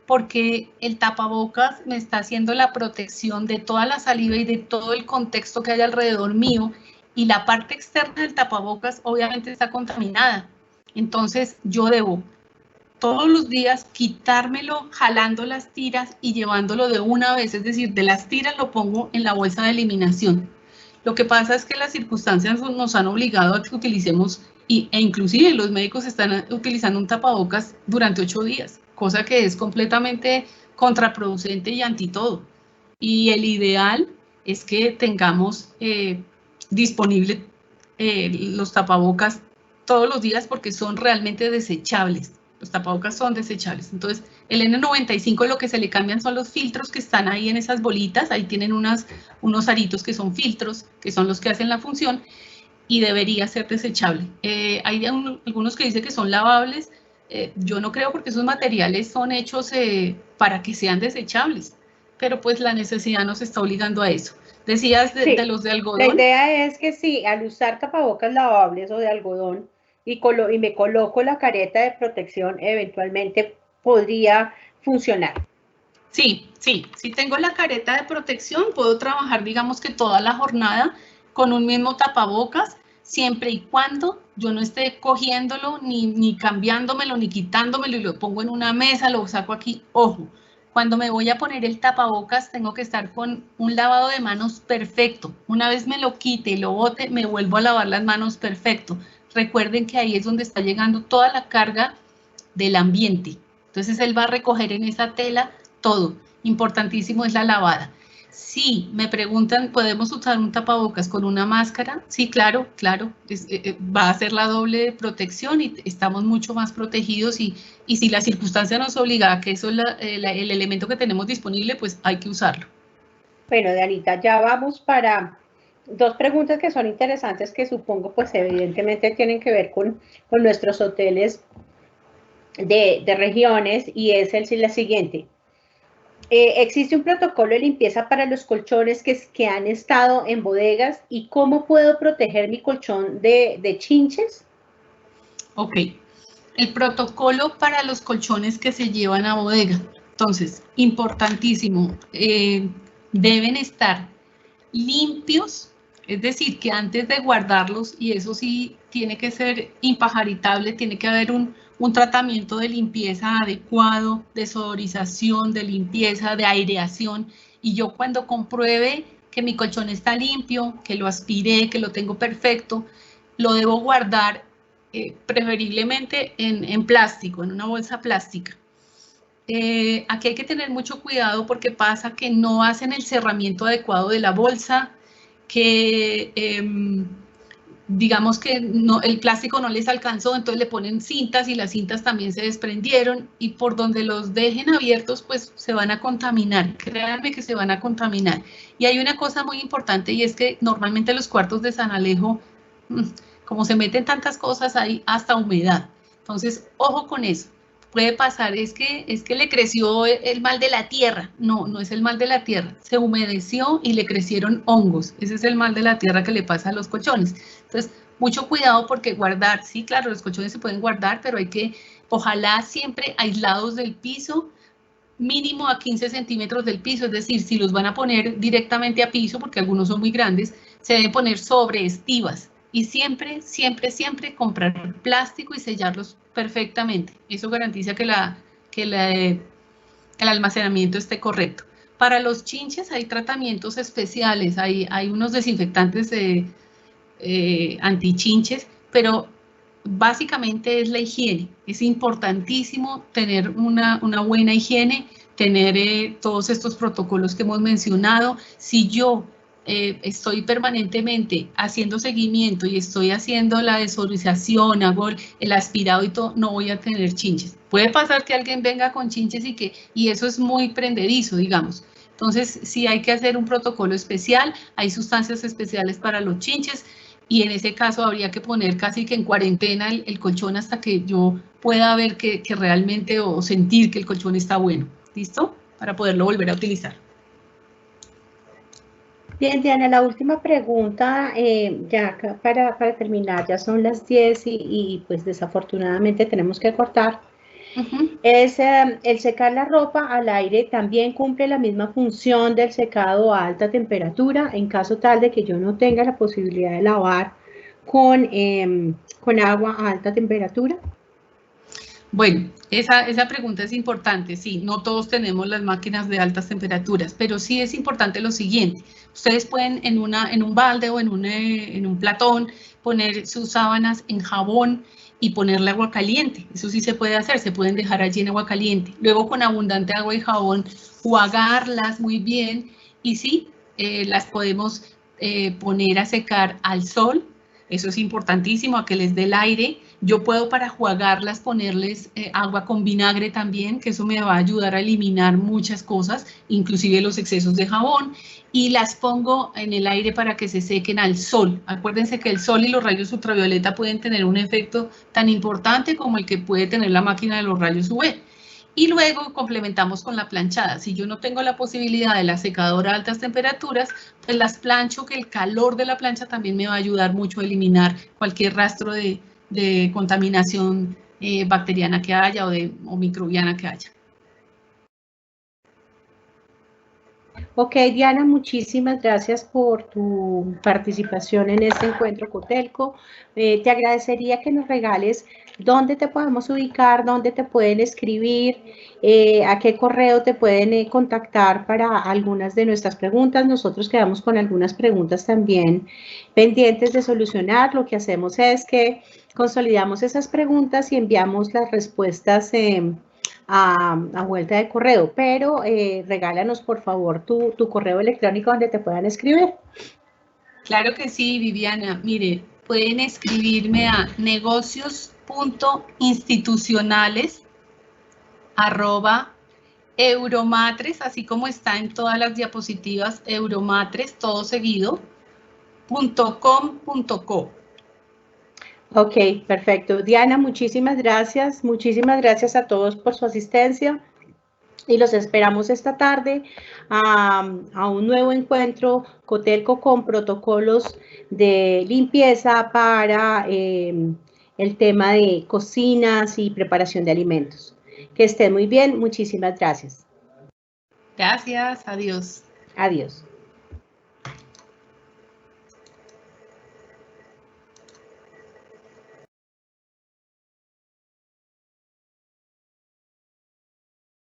Porque el tapabocas me está haciendo la protección de toda la saliva y de todo el contexto que hay alrededor mío y la parte externa del tapabocas obviamente está contaminada. Entonces yo debo todos los días quitármelo jalando las tiras y llevándolo de una vez, es decir, de las tiras lo pongo en la bolsa de eliminación Lo que pasa es que las circunstancias nos han obligado a que utilicemos, e inclusive los médicos están utilizando un tapabocas durante 8 días, cosa que es completamente contraproducente y anti todo. Y el ideal es que tengamos disponible los tapabocas todos los días porque son realmente desechables. Los tapabocas son desechables. Entonces, el N95 lo que se le cambian son los filtros que están ahí en esas bolitas. Ahí tienen unos aritos que son filtros, que son los que hacen la función, y debería ser desechable. Hay algunos que dicen que son lavables. Yo no creo porque esos materiales son hechos para que sean desechables, pero pues la necesidad nos está obligando a eso. Decías de los de algodón. La idea es que sí, al usar tapabocas lavables o de algodón y me coloco la careta de protección, eventualmente podría funcionar. Sí, sí, si tengo la careta de protección, puedo trabajar, digamos que toda la jornada con un mismo tapabocas, siempre y cuando yo no esté cogiéndolo, ni cambiándomelo, ni quitándomelo y lo pongo en una mesa, lo saco aquí. Ojo, cuando me voy a poner el tapabocas, tengo que estar con un lavado de manos perfecto. Una vez me lo quite y lo bote, me vuelvo a lavar las manos perfecto. Recuerden que ahí es donde está llegando toda la carga del ambiente. Entonces, él va a recoger en esa tela todo. Importantísimo es la lavada. Si me preguntan, ¿podemos usar un tapabocas con una máscara? Sí, claro, claro. Va a ser la doble protección y estamos mucho más protegidos y si la circunstancia nos obliga a que eso es el elemento que tenemos disponible, pues hay que usarlo. Bueno, Dianita, ya vamos para 2 preguntas que son interesantes que supongo pues evidentemente tienen que ver con nuestros hoteles de regiones y es la siguiente. ¿Existe un protocolo de limpieza para los colchones que han estado en bodegas y cómo puedo proteger mi colchón de chinches? Ok, el protocolo para los colchones que se llevan a bodega. Entonces, importantísimo, deben estar limpios, es decir, que antes de guardarlos, y eso sí tiene que ser impajaritable, tiene que haber un tratamiento de limpieza adecuado, de sodorización, de limpieza, de aireación, y yo cuando compruebe que mi colchón está limpio, que lo aspiré, que lo tengo perfecto, lo debo guardar preferiblemente en plástico, en una bolsa plástica. Aquí hay que tener mucho cuidado porque pasa que no hacen el cerramiento adecuado de la bolsa, que digamos que el plástico no les alcanzó, entonces le ponen cintas y las cintas también se desprendieron y por donde los dejen abiertos pues se van a contaminar, créanme que se van a contaminar. Y hay una cosa muy importante y es que normalmente los cuartos de San Alejo, como se meten tantas cosas, hay hasta humedad. Entonces, ojo con eso. Puede pasar, es que le creció el mal de la tierra. No, no es el mal de la tierra. Se humedeció y le crecieron hongos. Ese es el mal de la tierra que le pasa a los colchones. Entonces, mucho cuidado porque guardar, sí, claro, los colchones se pueden guardar, pero hay que, ojalá siempre aislados del piso, mínimo a 15 centímetros del piso. Es decir, si los van a poner directamente a piso, porque algunos son muy grandes, se deben poner sobre estivas. Y siempre, siempre, siempre comprar plástico y sellarlos perfectamente. Eso garantiza que el almacenamiento esté correcto. Para los chinches hay tratamientos especiales, hay unos desinfectantes antichinches, pero básicamente es la higiene. Es importantísimo tener una buena higiene, tener todos estos protocolos que hemos mencionado. Si yo estoy permanentemente haciendo seguimiento y estoy haciendo la desodorización, hago el aspirado y todo, no voy a tener chinches. Puede pasar que alguien venga con chinches y eso es muy prendedizo, digamos. Entonces, sí hay que hacer un protocolo especial, hay sustancias especiales para los chinches y en ese caso habría que poner casi que en cuarentena el colchón hasta que yo pueda ver que realmente o sentir que el colchón está bueno. ¿Listo? Para poderlo volver a utilizar. Bien, Diana, la última pregunta, ya para terminar, ya son las 10 y pues desafortunadamente tenemos que cortar. Es el secar la ropa al aire también cumple la misma función del secado a alta temperatura en caso tal de que yo no tenga la posibilidad de lavar con agua a alta temperatura. Bueno, esa pregunta es importante, sí, no todos tenemos las máquinas de altas temperaturas, pero sí es importante lo siguiente, ustedes pueden en un balde o en un platón poner sus sábanas en jabón y ponerle agua caliente, eso sí se puede hacer, se pueden dejar allí en agua caliente, luego con abundante agua y jabón jugarlas muy bien y sí, las podemos poner a secar al sol, eso es importantísimo, a que les dé el aire. Yo puedo para jugarlas ponerles agua con vinagre también, que eso me va a ayudar a eliminar muchas cosas, inclusive los excesos de jabón, y las pongo en el aire para que se sequen al sol. Acuérdense que el sol y los rayos ultravioleta pueden tener un efecto tan importante como el que puede tener la máquina de los rayos UV. Y luego complementamos con la planchada. Si yo no tengo la posibilidad de la secadora a altas temperaturas, pues las plancho, que el calor de la plancha también me va a ayudar mucho a eliminar cualquier rastro de contaminación bacteriana que haya o microbiana que haya. Ok, Diana, muchísimas gracias por tu participación en este encuentro Cotelco. Te agradecería que nos regales dónde te podemos ubicar, dónde te pueden escribir, a qué correo te pueden contactar para algunas de nuestras preguntas. Nosotros quedamos con algunas preguntas también pendientes de solucionar. Lo que hacemos es que consolidamos esas preguntas y enviamos las respuestas a vuelta de correo, pero regálanos por favor tu correo electrónico donde te puedan escribir. Claro que sí, Viviana. Mire, pueden escribirme a negocios.institucionales@euromatres, así como está en todas las diapositivas, euromatres, todo seguido, .com.co. Ok, perfecto. Diana, muchísimas gracias. Muchísimas gracias a todos por su asistencia. Y los esperamos esta tarde a un nuevo encuentro Cotelco con protocolos de limpieza para el tema de cocinas y preparación de alimentos. Que estén muy bien. Muchísimas gracias. Gracias, adiós. Adiós.